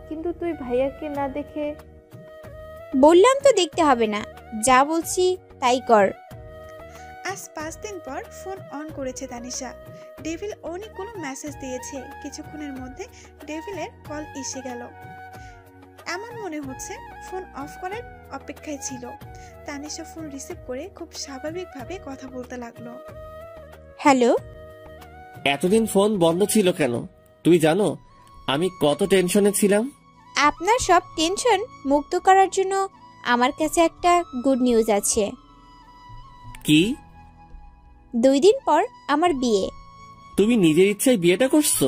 কিন্তু তুই ভাইয়াকে না দেখে? বললাম তো দেখতে হবে না, যা বলছি তাই কর। আজ 5 দিন পর ফোন অন করেছে তানিশা। ডেভিল অনেক কোনো মেসেজ দিয়েছে। কিছুক্ষণের মধ্যে ডেভিলের কল এসে গেল। এমন মনে হচ্ছে ফোন অফ করার অপেক্ষায় ছিল। তানিশা ফোন রিসিভ করে খুব স্বাভাবিকভাবে কথা বলতে লাগলো। হ্যালো। এতদিন ফোন বন্ধ ছিল কেন? তুই জানো আমি কত টেনশনে ছিলাম। আপনার সব টেনশন মুক্ত করার জন্য আমার কাছে একটা গুড নিউজ আছে। কি? 2 দিন পর আমার বিয়ে। তুমি নিজের ইচ্ছায় বিয়েটা করছো?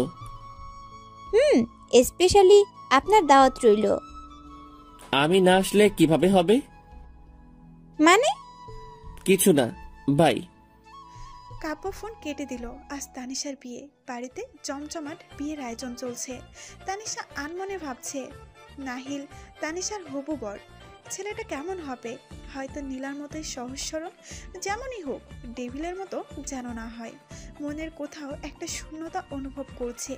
স্পেশালি আপনার দাওয়াত রইল। আমি না আসলে কিভাবে হবে? মানে? কিছু না, বাই। কাপু ফোন কেটে দিল। আজ তানিশার বিয়ে। বাড়িতে জমজমাট বিয়ের আয়োজন চলছে। তানিশা আনমনে ভাবছে নাহিল তানিশার হবু বর। ছেলেটা কেমন হবে? হয়তো নীলার মতোই সহজ সরল, যেমনই হোক ডেভিলের মতো যেন না হয়। মনের কোথাও একটা শূন্যতা অনুভব করছে।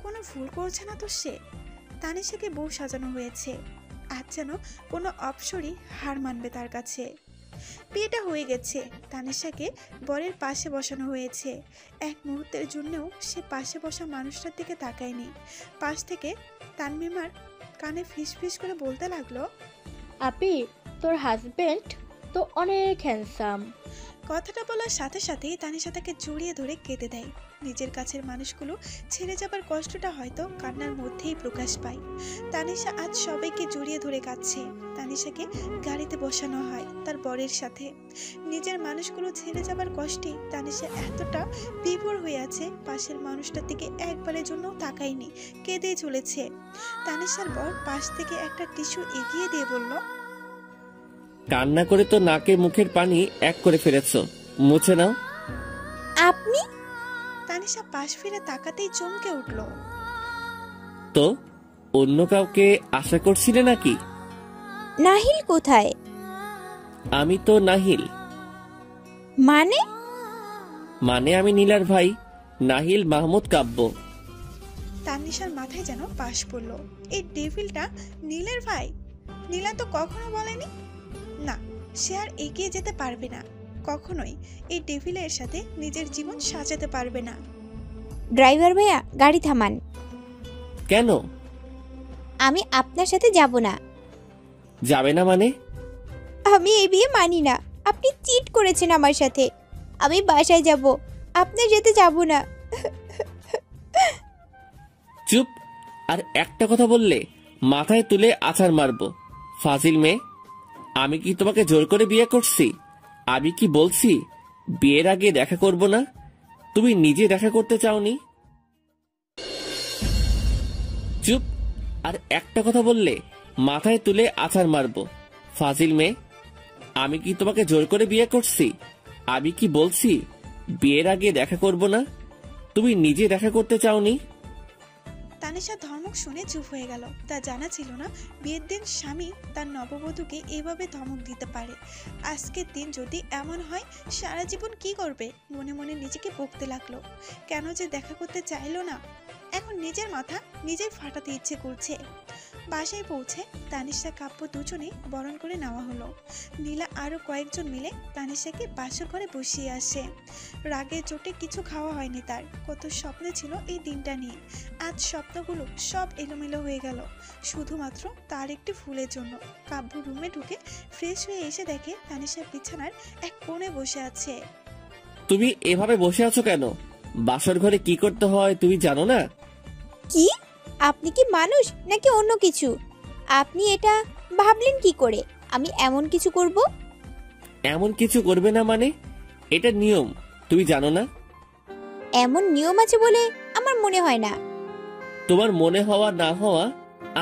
কোনো ভুল করছে না তো সে? তানিশাকে বউ সাজানো হয়েছে, আজ যেন কোনো অপসরই হার মানবে তার কাছে। বিয়েটা হয়ে গেছে। তানিশাকে বরের পাশে বসানো হয়েছে। এক মুহূর্তের জন্যও সে পাশে বসা মানুষটার দিকে তাকায়নি। পাশ থেকে তানমিমার কানে ফিস ফিস করে বলতে লাগলো, আপি, তোর হাজবেন্ড তো অনেক হ্যান্ডসাম। কথাটা বলার সাথে সাথেই তানিশা তাকে জড়িয়ে ধরে কেঁদে দেয়। নিজের কাছের মানুষগুলো ছেড়ে যাবার কষ্টটা হয়তো কান্নার মধ্যেই প্রকাশ পায়। তানিশা আজ সবাইকে জড়িয়ে ধরে কাঁদছে। তানিশাকে গাড়িতে বসানো হয় তার বরের সাথে। নিজের মানুষগুলো ছেড়ে যাবার কষ্টে তানিশা এতটা বিভোর হয়ে আছে, পাশের মানুষটার দিকে একবারের জন্য তাকায়নি, কেঁদেই চলেছে। তানিশার বর পাশ থেকে একটা টিস্যু এগিয়ে দিয়ে বলল, কান্না করে তো নাকে মুখের পানি এক করে ফেলেছো, মুছে নাও। আপনি? তানিশা পাশ ফিরে তাকাতেই চমকে উঠল। তো অন্য কাউকে আশা করছিলে নাকি? নাহিল কোথায়? আমি তো নাহিল। মানে? মানে আমি নীলার ভাই, নাহিল মাহমুদ কাব্য। তানিশার মাথায় যেন পাশ পড়ল। এই ডেভিলটা নীলের ভাই? নীলা তো কখনো বলেনি। না, সে আর এগিয়ে যেতে পারবে না, কখনোই এই ডেভিলের সাথে নিজের জীবন সাজাতে পারবে না। ড্রাইভার ভাইয়া, গাড়ি থামান। কেন? আমি আপনার সাথে যাব না। যাবে না মানে? আমি এই বিয়ে মানি না। আপনি চিট করেছেন আমার সাথে। আমি বাসায় যাব, আপনার সাথে যাব না। চুপ! আর একটা কথা বললে মাথায় তুলে আছাড় মারবো। ফাজিল মেয়ে, আমি কি তোমাকে জোর করে বিয়ে করছি? আমি কি বলছি বিয়ের আগে দেখা করব না? তুমি নিজে দেখা করতে চাওনি। চুপ! আর একটা কথা বললে মাথায় তুলে আছাড় মারবো। ফাজিল মেয়ে, আমি কি তোমাকে জোর করে বিয়ে করছি? আমি কি বলছি বিয়ের আগে দেখা করব না? তুমি নিজে দেখা করতে চাওনি। তানিশা ধমক শুনে চুপ হয়ে গেল। তা জানা ছিল না বিয়ের দিন স্বামী তার নববধূকে এভাবে ধমক দিতে পারে। আজকের দিন যদি এমন হয়, সারা জীবন কি করবে? মনে মনে নিজেকে বকতে লাগলো। কেন যে দেখা করতে চাইলো না? এখন নিজের মাথা নিজেই ফাটাতে ইচ্ছে করছে। বাসায় পৌঁছে তানিশা কাব্য দুজনেই বরণ করে নেওয়া হলো। নীলা আরো কয়েকজন মিলে তানিশাকে বাসর ঘরে বসিয়ে আসে। রাগে চোটে কিছু খাওয়া হয়নি তার। কত স্বপ্ন ছিল এই দিনটা নিয়ে। আজ স্বপ্নগুলো সব এলোমেলো হয়ে গেল শুধুমাত্র তার একটি ফুলের জন্য। কাব্য রুমে ঢুকে ফ্রেশ হয়ে এসে দেখে তানিশা বিছানার এক কোণে বসে আছে। তুমি এভাবে বসে আছো কেন? বাসর ঘরে কি করতে হয় তুমি জানো না? কি? আপনি কি মানুষ নাকি অন্য কিছু? আপনি এটা ভাবলেন কি করে আমি এমন কিছু করব? এমন কিছু করবে না মানে? এটা নিয়ম, তুমি জানো না? এমন নিয়ম আছে বলে আমার মনে হয় না। তোমার মনে হওয়া না হওয়া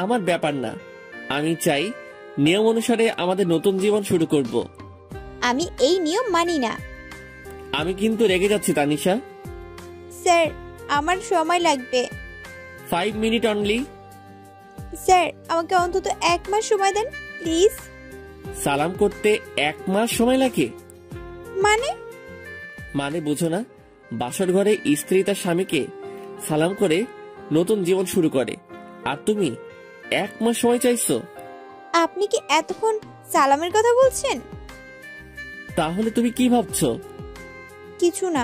আমার ব্যাপার না। আমি চাই নিয়ম অনুসারে আমাদের নতুন জীবন শুরু করব। আমি এই নিয়ম মানি না। আমি কিন্তু রেগে যাচ্ছি তানিশা। স্যার, আমার সময় লাগবে। 5 মিনিট অনলি। স্যার, আমাকে অন্তত 1 মাস সময় দেন প্লিজ। সালাম করতে 1 মাস সময় লাগে? মানে বুঝো না? বাসর ঘরে স্ত্রী তার স্বামীকে সালাম করে নতুন জীবন শুরু করে, আর তুমি 1 মাস সময় চাইছো? আপনি কি এতক্ষণ সালামের কথা বলছেন? তাহলে তুমি কি ভাবছো? কিছু না।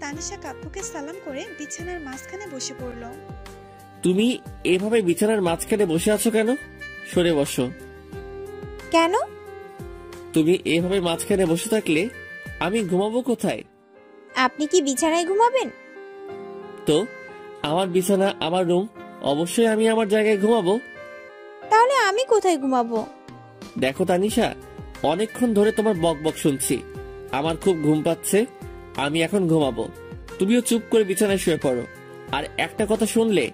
তানিশা কাব্যকে সালাম করে বিছানার মাঝখানে বসে পড়ল। তুমি এভাবে বিছানার মাঝখানে বসে আছো কেন? সরে বসো। কেন? তুমি এভাবে মাঝখানে বসে থাকলে আমি ঘুমাবো কোথায়? আপনি কি বিছানায় ঘুমাবেন? তো আমার বিছানা আমার রুম, অবশ্যই আমি আমার জায়গায় ঘুমাবো। তাহলে আমি কোথায় ঘুমাবো? দেখো তানিশা, অনেকক্ষণ ধরে তোমার বকবক শুনছি। আমার খুব ঘুম পাচ্ছে, আমি এখন ঘুমাবো। তুমিও চুপ করে বিছানায় শুয়ে পড়ো। আর একটা কথা শুনলে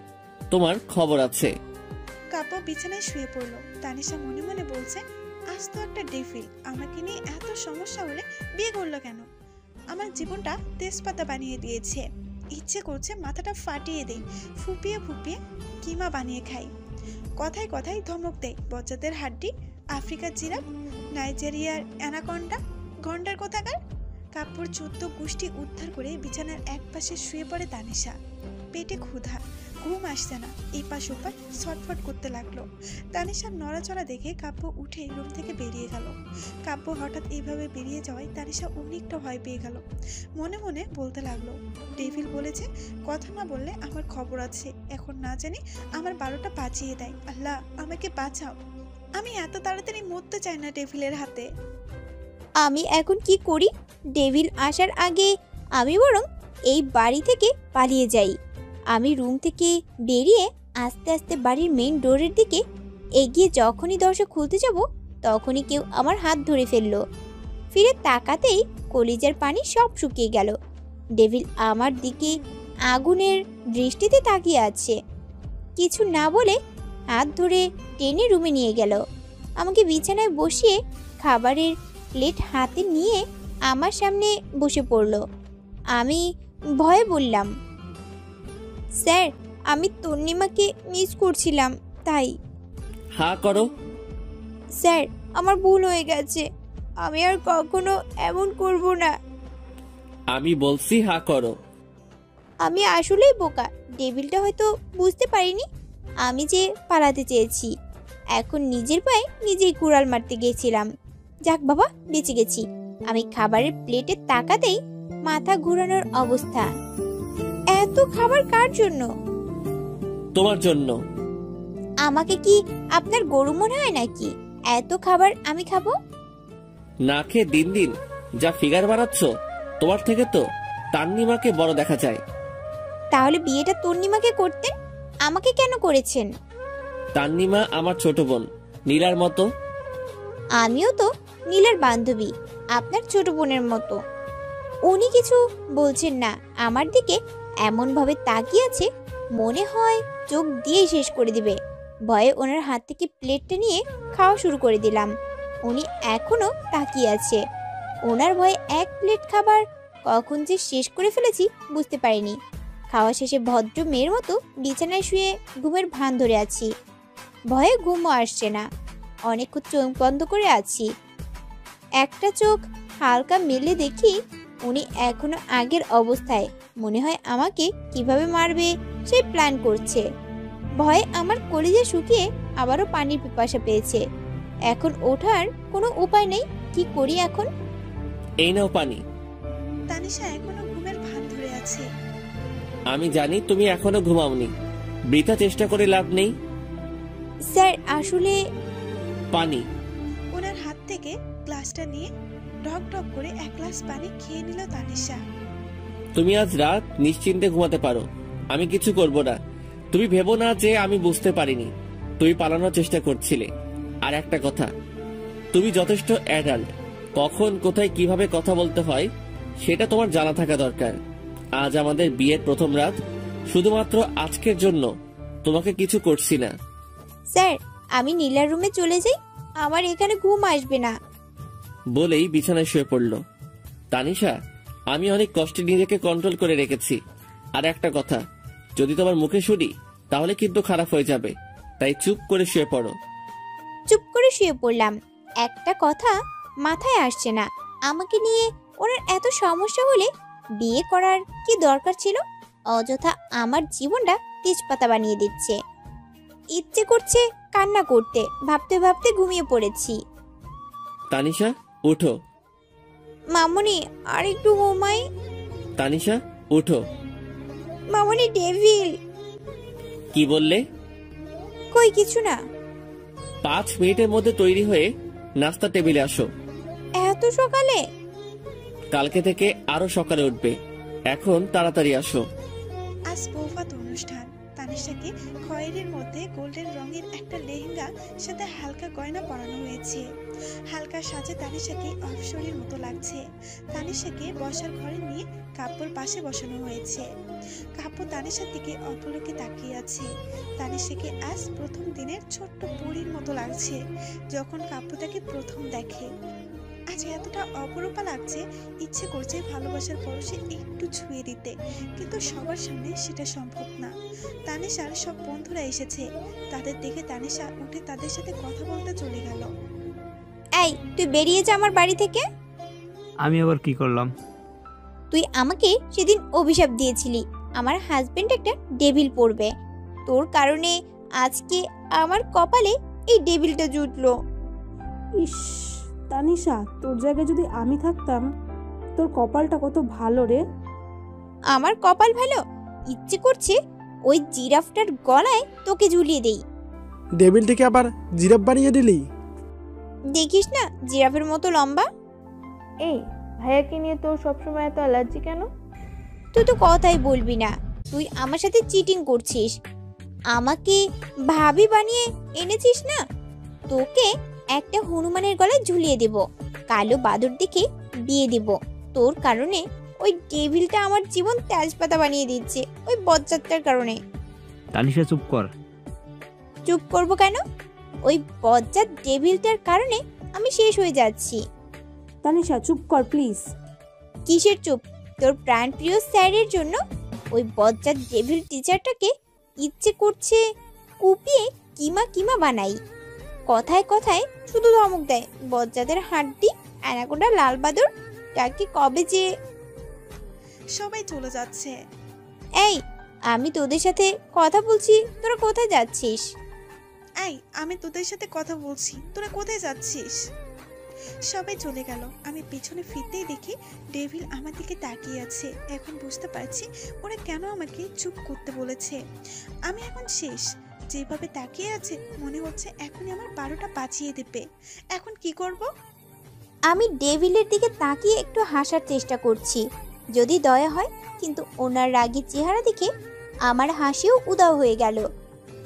তোমার খবর আছে। কাব্য বিছানায় শুয়ে পড়ল। তানিশা মনে মনে বলছে, আজ তো একটা ডেভিল আমাকে নিয়ে এত সমস্যা হলে বিয়ে করলো কেন? আমার জীবনটা তেজপাতা বানিয়ে দিয়েছে। ইচ্ছে করছে মাথাটা ফাটিয়ে দেই, ফুপিয়ে ফুপিয়ে কিমা বানিয়ে খাই। কথায় কথায় ধমক দেয় বজ্জাতের হাড্ডি, আফ্রিকার জিরাফ, নাইজেরিয়ার অ্যানাকন্ডা, গন্ডার কোথাকার। কাব্যর 14 গোষ্ঠী উদ্ধার করে বিছানার এক পাশে শুয়ে পড়ে তানিশা। পেটে ক্ষুধা, ঘুম আসছে না, এপাশ ওপাশ ছটফট করতে লাগলো। তানিশার নড়াচড়া দেখে কাব্য উঠে রুম থেকে বেরিয়ে গেল। কাব্য হঠাৎ এইভাবে বেরিয়ে যাওয়ায় তানিশা অনেকটা ভয় পেয়ে গেল। মনে মনে বলতে লাগলো, ডেভিল বলেছে কথা না বললে আমার খবর আছে। এখন না জানি আমার 12টা বাজিয়ে দেয়। আল্লাহ, আমাকে বাঁচাও। আমি এত তাড়াতাড়ি মরতে চাই না ডেভিলের হাতে। আমি এখন কি করি? ডেভিল আসার আগে আমি বরং এই বাড়ি থেকে পালিয়ে যাই। আমি রুম থেকে বেরিয়ে আস্তে আস্তে বাড়ির মেইন ডোরের দিকে এগিয়ে যখনই দরজা খুলতে যাব তখনই কেউ আমার হাত ধরে ফেললো। ফিরে তাকাতেই কলিজার পানি সব শুকিয়ে গেল। ডেভিল আমার দিকে আগুনের দৃষ্টিতে তাকিয়ে আছে। কিছু না বলে হাত ধরে টেনে রুমে নিয়ে গেল। আমাকে বিছানায় বসিয়ে খাবারের প্লেট হাতে নিয়ে আমার সামনে বসে পড়ল। আমি ভয়ে বললাম, স্যার, আমি তন্নিমাকে মিস করছিলাম তাই। হা করো। স্যার আমার ভুল হয়ে গেছে, আমি আর কখনো এমন করব না। আমি বলছি হা করো। আমি আসলেই বোকা, ডেভিলটা হয়তো বুঝতে পারিনি আমি যে পালাতে চেয়েছি। এখন নিজের পায়ে নিজেই কুড়াল মারতে গেছিলাম। যাক বাবা, বেঁচে গেছি। আমি খাবারের প্লেটে তাকাতেই মাথা ঘোরানোর অবস্থা। এত খাবার কার জন্য? তোমার জন্য। আমাকে কি আপনার গরু মনে হয় নাকি এত খাবার আমি খাবো? না খেয়ে দিন দিন যা ফিগার বানাচ্ছ, তোমার থেকে তো তান্নিমাকে বড় দেখা যায়। তাহলে বিয়েটা তন্নিমাকে করতেন, আমাকে কেন করেছেন? তান্নিমা আমার ছোট বোন, নীলার মতো। আমিও তো নীলার বান্ধবী, আপনার ছোট বোনের মতো। উনি কিছু বলছেন না, আমার দিকে এমন ভাবে তাকিয়ে আছে মনে হয় চোখ দিয়ে শেষ করে দিবে। ভয়ে ওনার হাত থেকে প্লেটটা নিয়ে খাওয়া শুরু করে দিলাম। উনি এখনো তাকিয়ে আছে। ওনার ভয়ে এক প্লেট খাবার কখন যে শেষ করে ফেলেছি বুঝতে পারিনি। খাওয়া শেষে ভদ্র মেয়ের মতো বিছানায় শুয়ে ঘুমের ভান ধরে আছি। ভয়ে ঘুমও আসছে না, অনেকক্ষণ চোখ বন্ধ করে আছি। একটা চোখ হালকা মেলে দেখি উনি এখনো আগের অবস্থায়, মনে হয় আমাকে কিভাবে মারবে সেই প্ল্যান করছে। ভয়ে আমার কলিজা শুকিয়ে আবারও পানির পিপাসা পেয়েছে। এখন ওঠার কোনো উপায় নেই, কি করি এখন? এই নাও পানি। তানিশা এখনো ঘুমের ভান ধরে আছে। আমি জানি তুমি এখনো ঘুমাওনি, বৃথা চেষ্টা করে লাভ নেই। স্যার আসলে পানি। ওনার হাত থেকে গ্লাসটা নিয়ে ঢক ঢক করে এক গ্লাস পানি খেয়ে নিল তানিশা। তুমি আজ রাত নিশ্চিন্তে ঘুমাতে পারো, আমি কিছু করব না। তুমি ভেবো না যে আমি বুঝতে পারিনি তুমি পালানোর চেষ্টা করছিলে। আর একটা কথা, তুমি যথেষ্ট অ্যাডাল্ট, কখন কোথায় কিভাবে কথা বলতে হয় সেটা তোমার জানা থাকা দরকার। আজ আমাদের বিয়ের প্রথম রাত, শুধুমাত্র আজকের জন্য তোমাকে কিছু করছি না। স্যার আমি নীলার রুমে চলে যাই, আমার এখানে ঘুম আসবে না। বলেই বিছানায় শুয়ে পড়ল। তানিশা, আমি অনেক কষ্টে নিজেকে কন্ট্রোল করে রেখেছি। আর একটা কথা, যদি তোমার মুখে শুনি তাহলে কিন্তু খারাপ হয়ে যাবে, তাই চুপ করে শুয়ে পড়ো। চুপ করে শুয়ে পড়লাম। একটা কথা মাথায় আসছে না, আমাকে নিয়ে ওনার এত সমস্যা হলে বিয়ে করার কি দরকার ছিল? অযথা আমার জীবনটা তেজপাতা বানিয়ে দিচ্ছে। ইচ্ছে করছে কান্না করতে, ভাবতে ভাবতে ঘুমিয়ে পড়েছি। তানিশা উঠো। মামুনি আর একটু ঘুমাই। তানিশা উঠো। মামুনি ডেভিল। কি বললে? কই কিছু না। 5 মিনিটের মধ্যে তৈরি হয়ে নাস্তা টেবিলে আসো। এত সকালে? কালকে থেকে আরো সকালে উঠবে, এখন তাড়াতাড়ি আসো। আজ বৌভাত অনুষ্ঠান। তানিশাকে খয়েরির মধ্যে গোল্ডেন রঙের একটা লেহেঙ্গা সাথে হালকা গয়না পরানো হয়েছে। হালকা সাজে তানিশাকে অপসরীর মতো লাগছে। তানিশাকে বসার ঘরে নিয়ে কাব্যর পাশে বসানো হয়েছে। কাব্য তানিশার দিকে অপলকে তাকিয়ে আছে। তানিশাকে আজ প্রথম দিনের ছোট্ট পরীর মতো লাগছে যখন কাব্য তাকে প্রথম দেখে। আজ এতটা অপরূপা লাগছে, ইচ্ছে করছে ভালোবাসার পরশে একটু ছুঁয়ে দিতে, কিন্তু সবার সামনে সেটা সম্ভব না। তানিশার সব বন্ধুরা এসেছে, তাদের দেখে তানিশা উঠে তাদের সাথে কথা বলতে চলে গেল। এই তুই বেরিয়ে যা আমার বাড়ি থেকে। আমি আবার কি করলাম? তুই আমাকে সেদিন অভিশাপ দিয়েছিলি আমার হাজবেন্ড একটা ডেভিল পড়বে। তোর কারণে আজকে আমার কপালে এই ডেভিলটা জুটলো। ইস তানিশা, তোর জায়গায় যদি আমি থাকতাম, তোর কপালটা কত ভালো রে। আমার কপাল ভালো? ইচ্ছে করছে ওই জিরাফটার গলায় তোকে ঝুলিয়ে দেই। ডেভিলটিকে আবার জিরাফ বানিয়ে দিলি? দেখিস না জিরাফের মতো লম্বা। এই ভাইয়াকে নিয়ে তোর সবসময় এত অ্যালার্জি কেন? তুই তো কথাই বলবি না। তুই আমার সাথে চিটিং করছিস, আমাকে ভাবি বানিয়ে এনেছিস না। তোকে একটা হনুমানের গলায় ঝুলিয়ে দেব, কালো বাদর দেখে বিয়ে দেব। তোর কারণে ওই ডেভিলটা আমার জীবন তেজপাতা বানিয়ে দিচ্ছে, ওই বজ্জাতটার কারণে। তানিশা চুপ কর। চুপ করব কেন? ওই বজ্জাত ডেভিলটার কারণে আমি শেষ হয়ে যাচ্ছি। তানিশা চুপ কর প্লিজ। কিসের চুপ? তোর প্রাণপ্রিয় স্যারের জন্য ওই বজ্জাত ডেভিল টিচারটাকে ইচ্ছে করছে কুপিয়ে কিমা কিমা বানাই। কথায় কথায় শুধু ধমক দেয়, বজ্জাদের হাড্ডি, অ্যানাকোন্ডা, লালবাদর, তাকে কবে যে। সবাই চলে যাচ্ছে। এই, আমি তোদের সাথে কথা বলছি, তোরা কোথায় যাচ্ছিস? এই, আমি তোদের সাথে কথা বলছি, তোরা কোথায় যাচ্ছিস? সবাই চলে গেল। আমি পেছনে ফিরতেই দেখি ডেভিল আমার দিকে তাকিয়ে আছে। এখন বুঝতে পারছি ওরা কেন আমাকে চুপ করতে বলেছে। আমি এখন শেষ। যেভাবে তাকিয়ে আছে মনে হচ্ছে এখনই আমার 12টা বাজিয়ে দেবে। এখন কি করব? আমি ডেভিলের দিকে তাকিয়ে একটু হাসার চেষ্টা করছি, যদি দয়া হয়, কিন্তু ওনার রাগী চেহারা দেখে আমার হাসিও উদাও হয়ে গেল।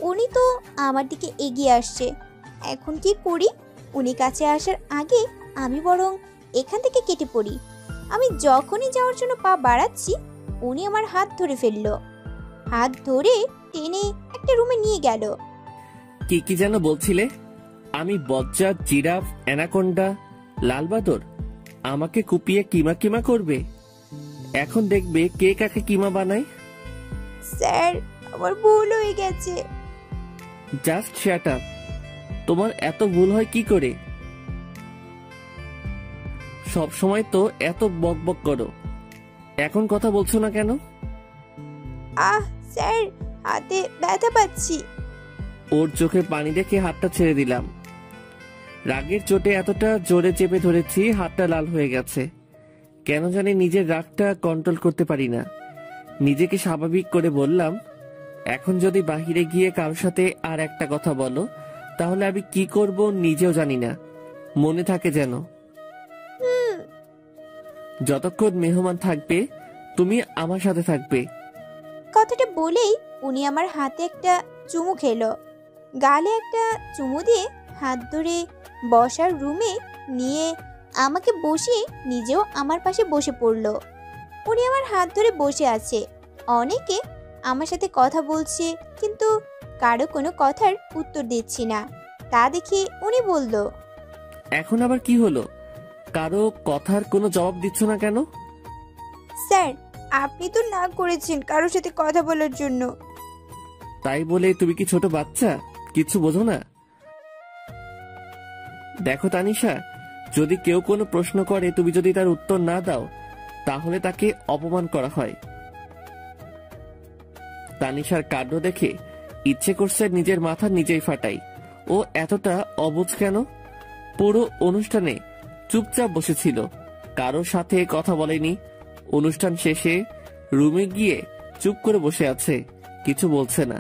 উনি তো আমার দিকে এগিয়ে আসছে, এখন কি করি? উনি কাছে আসার আগে আমি বরং এখান থেকে কেটে পড়ি। আমি যখনই যাওয়ার জন্য পা বাড়াচ্ছি, উনি আমার হাত ধরে ফেলল। হাত ধরে টেনে একটা রুমে নিয়ে গেল। কি কি যেন বলছিলে? আমি বজ্জাত, জিরাফ, অ্যানাকোন্ডা, লালবাদর আমাকে কুপিয়ে কিমা কিমা করবে। এখন দেখবে কে কাকে কিমা বানায়। স্যার, আমার ভুল হয়ে গেছে। Just shut up. তোমার এত ভুল হয় কি করে? সব সময় তো এত বকবক করো, এখন কথা বলছো না কেন? স্যার, হাতে ব্যথা পাচ্ছি। ওর চোখে পানি দেখে হাতটা ছেড়ে দিলাম। রাগের চোটে এতটা জোরে চেপে ধরেছি, হাতটা লাল হয়ে গেছে। কেন জানি নিজের রাগটা কন্ট্রোল করতে পারি না। নিজেকে স্বাভাবিক করে বললাম, এখন যদি বাহিরে গিয়ে কারোর সাথে আর একটা কথা বলো, তাহলে আমি কি করব নিজেও জানি না। মনে থাকে যেন। যতক্ষণ মেহমান থাকবে তুমি আমার সাথে থাকবে। কথাটা বলেই উনি আমার হাতে একটা চুমু খেলো। গালে একটা চুমু দিয়ে হাত ধরে বসার রুমে নিয়ে আমাকে বসিয়ে নিজেও আমার পাশে বসে পড়লো। উনি আমার হাত ধরে বসে আছে। অনেকে আমার সাথে কথা বলছে, কিন্তু কারো কোনো কথার উত্তর দিচ্ছি না। তা দেখে উনি বলল, এখন আবার কি হলো? কারো কথার কোনো জবাব দিচ্ছ না কেন? স্যার, আপনি তো না করেছেন কারোর সাথে কথা বলার জন্য। তাই বলে তুমি কি ছোট বাচ্চা, কিছু বোঝো না? দেখো তানিশা, যদি কেউ কোনো প্রশ্ন করে তুমি যদি তার উত্তর না দাও, তাহলে তাকে অপমান করা হয়। তানিশার কাণ্ড দেখে ইচ্ছে করছে নিজের মাথা নিজেই ফাটাই। ও এতটা অবুঝ কেন? পুরো অনুষ্ঠানে চুপচাপ বসেছিল, কারোর সাথে কথা বলেনি। অনুষ্ঠান শেষে রুমে গিয়ে চুপ করে বসে আছে, কিছু বলছে না।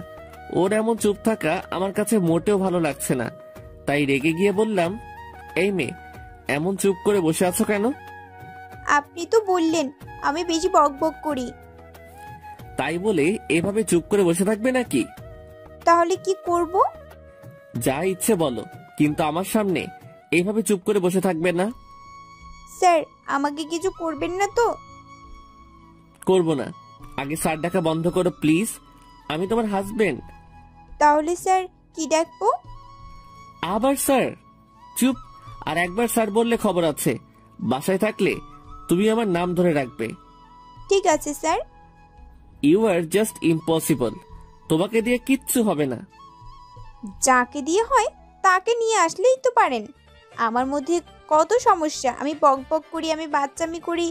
ওর এমন চুপ থাকা আমার কাছে মোটেও ভালো লাগছে না। তাই রেগে গিয়ে বললাম, এই মেয়ে, এমন চুপ করে বসে আছো কেন? আপনি তো বললেন আমি বেশি বকবক করি। তাই বলে এভাবে চুপ করে বসে থাকবে নাকি? তাহলে কি করব? যা ইচ্ছে বলো, কিন্তু আমার সামনে এইভাবে চুপ করে বসে থাকবে না। স্যার, আমাকে কিছু করবেন না তো? করব না। আগে স্যার ডাকা বন্ধ করো প্লিজ, আমি তোমার হাজবেন্ড। তাহলে স্যার কি ডাকবো? আবার স্যার? চুপ। আর একবার স্যার বললে খবর আছে। বাসায় থাকলে তুমি আমার নাম ধরে রাখবে। ঠিক আছে sir. You are just impossible. তোমাকে দিয়ে কিচ্ছু হবে না। যাকে দিয়ে হয় তাকে নিয়ে আসলেই তো পারেন। আমার মধ্যে কত সমস্যা, আমি বকবক করি, আমি বাচ্চামি করি,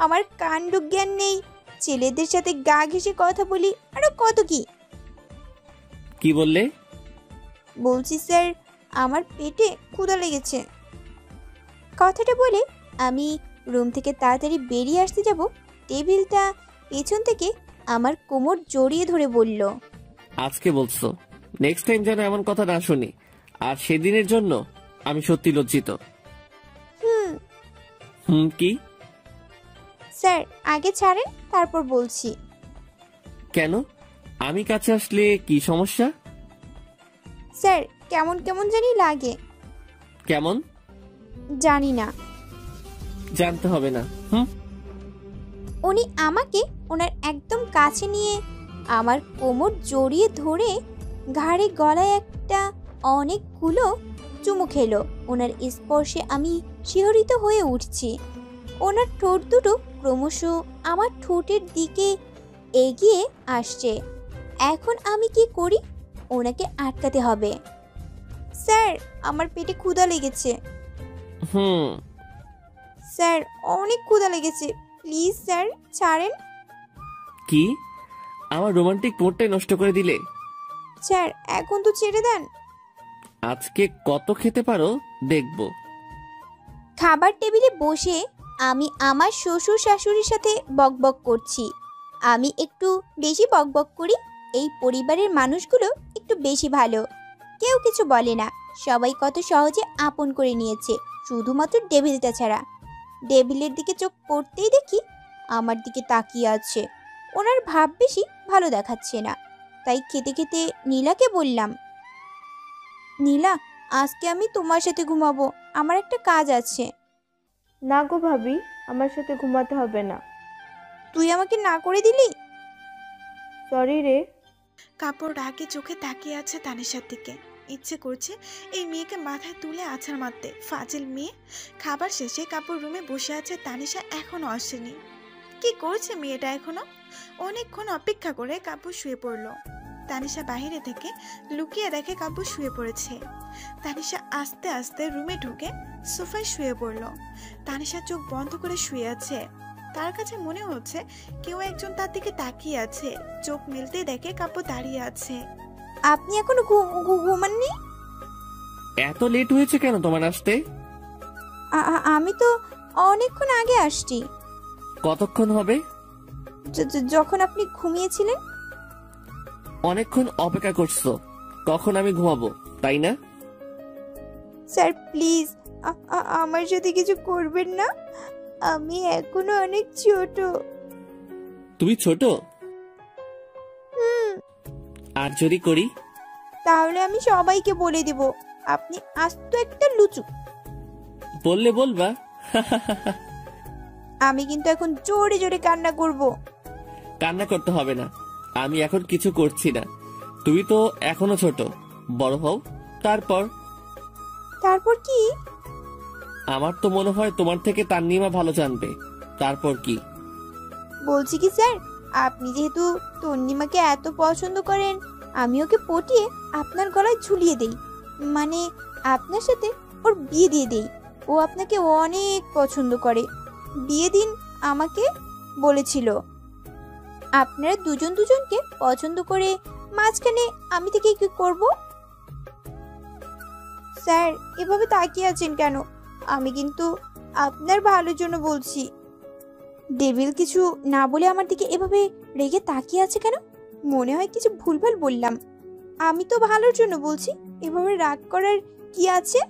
আমার কাণ্ড জ্ঞান নেই, ছেলেদের সাথে গা ঘেঁষে কথা বলি, আরো কত কি। কি বললে? বলছি স্যার, আমার পেটে ক্ষুধা লেগেছে। কথাটা বলে আমি রুম থেকে তাড়াতাড়ি বেরিয়ে আসতে যাব, টেবিলটা পেছন থেকে আমার কোমর জড়িয়ে ধরে বলল, আজকে বলছো, নেক্সট টাইম যেন এমন কথা না শুনি। আর সেদিনের জন্য আমি সত্যি লজ্জিত। কি? স্যার, আগে ছাড়েন, তারপর বলছি। কেন? আমি কাছে আসলে কি সমস্যা? স্যার, কেমন কেমন জানি লাগে। কেমন? জানি না। জানতে হবে না। উনি আমাকে ওনার একদম কাছে নিয়ে আমার কোমর জড়িয়ে ধরে ঘাড়ে গলায় একটা অনেকগুলো চুমু খেলো। ওনার স্পর্শে আমি শিহরিত হয়ে উঠছি। ওনার ঠোঁট দুটো ক্রমশ আমার ঠোঁটের দিকে এগিয়ে আসছে। এখন আমি কি করি? ওনাকে আটকাতে হবে। স্যার, আমার পেটে ক্ষুধা লেগেছে। স্যার, অনেক ক্ষুধা লেগেছে, প্লিজ স্যার ছাড়েন। কি আমার রোমান্টিক মুডটাই নষ্ট করে দিলে? স্যার, এখন তো ছেড়ে দেন। আজকে কত খেতে পারো দেখব। খাবার টেবিলে বসে আমি আমার শ্বশুর শাশুড়ির সাথে বকবক করছি। আমি একটু বেশি বকবক করি। এই পরিবারের মানুষগুলো একটু বেশি ভালো, কেউ কিছু বলে না। সবাই কত সহজে আপন করে নিয়েছে, শুধুমাত্র ডেভিলটা ছাড়া। ডেভিলের দিকে চোখ পড়তেই দেখি আমার দিকে তাকিয়ে আছে। ওনার ভাব বেশি ভালো দেখাচ্ছে না, তাই খেতে খেতে নীলাকে বললাম, নীলা, আজকে আমি তোমার সাথে ঘুমাবো, আমার একটা কাজ আছে। না গো ভাবি, আমার সাথে ঘুমাতে হবে না। তুই আমাকে না করে দিলি? সরি রে। কাপড় রাগে চোখে তাকিয়ে আছে তানিশার দিকে। ইচ্ছে করছে এই মেয়েকে মাথায় তুলে আছাড় মারতে। ফাজিল মেয়ে। খাবার শেষে কাপড় রুমে বসে আছে তানিশা, এখনো আসেনি। কি করছে মেয়েটা এখনো? অনেকক্ষণ অপেক্ষা করে কাপড় শুয়ে পড়লো। তানিশা বাহিরে থেকে লুকিয়ে দেখে কাপড় শুয়ে পড়েছে। তানিশা আস্তে আস্তে রুমে ঢুকে সোফায় শুয়ে পড়লো। তানিশা চোখ বন্ধ করে শুয়ে আছে। তার কাছে মনে হচ্ছে কেউ একজন তার দিকে তাকিয়ে আছে। চোখ মেলতে দেখে কাপড় দাঁড়িয়ে আছে। আপনি এখনো ঘুমাননি? এত লেট হয়েছে কেন তোমার আসতে? আমি তো অনেকক্ষণ আগে আসছি। কতক্ষণ হবে? যখন আপনি ঘুমিয়েছিলেন। অনেকক্ষণ অপেক্ষা করছো, কখন আমি ঘুমাবো তাই না? স্যার প্লিজ, আমার সাথে কিছু করবেন না। আমি এখনো অনেক ছোট। তুমি ছোট? আর যদি করি? তাহলে আমি সবাইকে বলে দেব আপনি আস্ত একটা লুচু। বললে বলবা? আমি কিন্তু এখন জোরে জোরে কান্না করব। কান্না করতে হবে না, আমি এখন কিছু করছি না। তুমি তো এখনো ছোট, বড় হও তারপর। তারপর কি? আমার তো মনে হয় তোমার থেকে তান্নিমা ভালো জানবে। তারপর কি? বলছি কি স্যার, আপনি যেহেতু তন্নিমাকে এত পছন্দ করেন, আমি ওকে পটিয়ে আপনার গলায় ঝুলিয়ে দেই। মানে আপনার সাথে ওর বিয়ে দিয়ে দেই। ও আপনাকে অনেক পছন্দ করে। বিয়ে দিন আমাকে বলেছিল। আপনারা দুজন দুজনকে পছন্দ করে মাঝখানে আমি থেকে কি করব? স্যার, এভাবে তাকিয়ে আছেন কেন? আমি কিন্তু আপনার ভালোর জন্য বলছি। ডেভিল কিছু না বলে আমার দিকে এভাবে রেগে তাকিয়ে আছে কেন? মনে হয় কিছু ভুলভাল বললাম। আমি তো ভালোর জন্য বলছি, এভাবে রাগ করার কি আছে?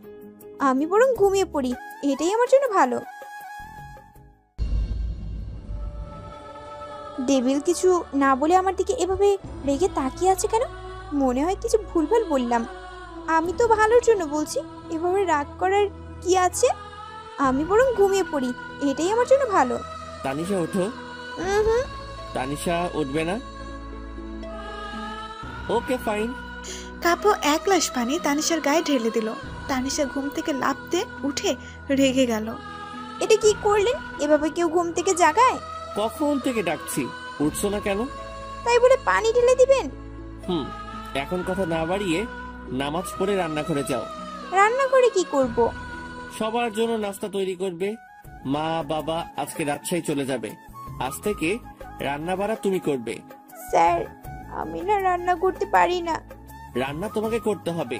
আমি বরং ঘুমিয়ে পড়ি, এটাই আমার জন্য ভালো। ডেভিল কিছু না বলে আমার দিকে এভাবে রেগে তাকিয়ে আছে কেন? মনে হয় কিছু ভুলভাল বললাম। আমি তো ভালোর জন্য বলছি, এভাবে রাগ করার কি আছে? আমি বরং ঘুমিয়ে পড়ি, এটাই আমার জন্য ভালো। তানিশা ওঠো। তানিশা উঠবে না? Okay fine. কাপো এক গ্লাস পানি তানিশার গায়ে ঢেলে দিল। তানিশা ঘুম থেকে লাফ দিয়ে উঠে রেগে গেল। এটা কি করলেন? এভাবে কেউ ঘুম থেকে জাগায়? কখন থেকে ডাকছি, উঠছো না কেন? তাই বলে পানি ঢেলে দিবেন? এখন কথা না বাড়িয়ে নামাজ পড়ে রান্নাঘরে যাও। রান্নাঘরে কি করব? সবার জন্য নাস্তা তৈরি করবে। মা বাবা আজকে রাজশাহী চলে যাবে, আজ থেকে রান্না বাড়া তুমি করবে। স্যার, আমি না রান্না করতে পারি না। রান্না তোমাকে করতে হবে,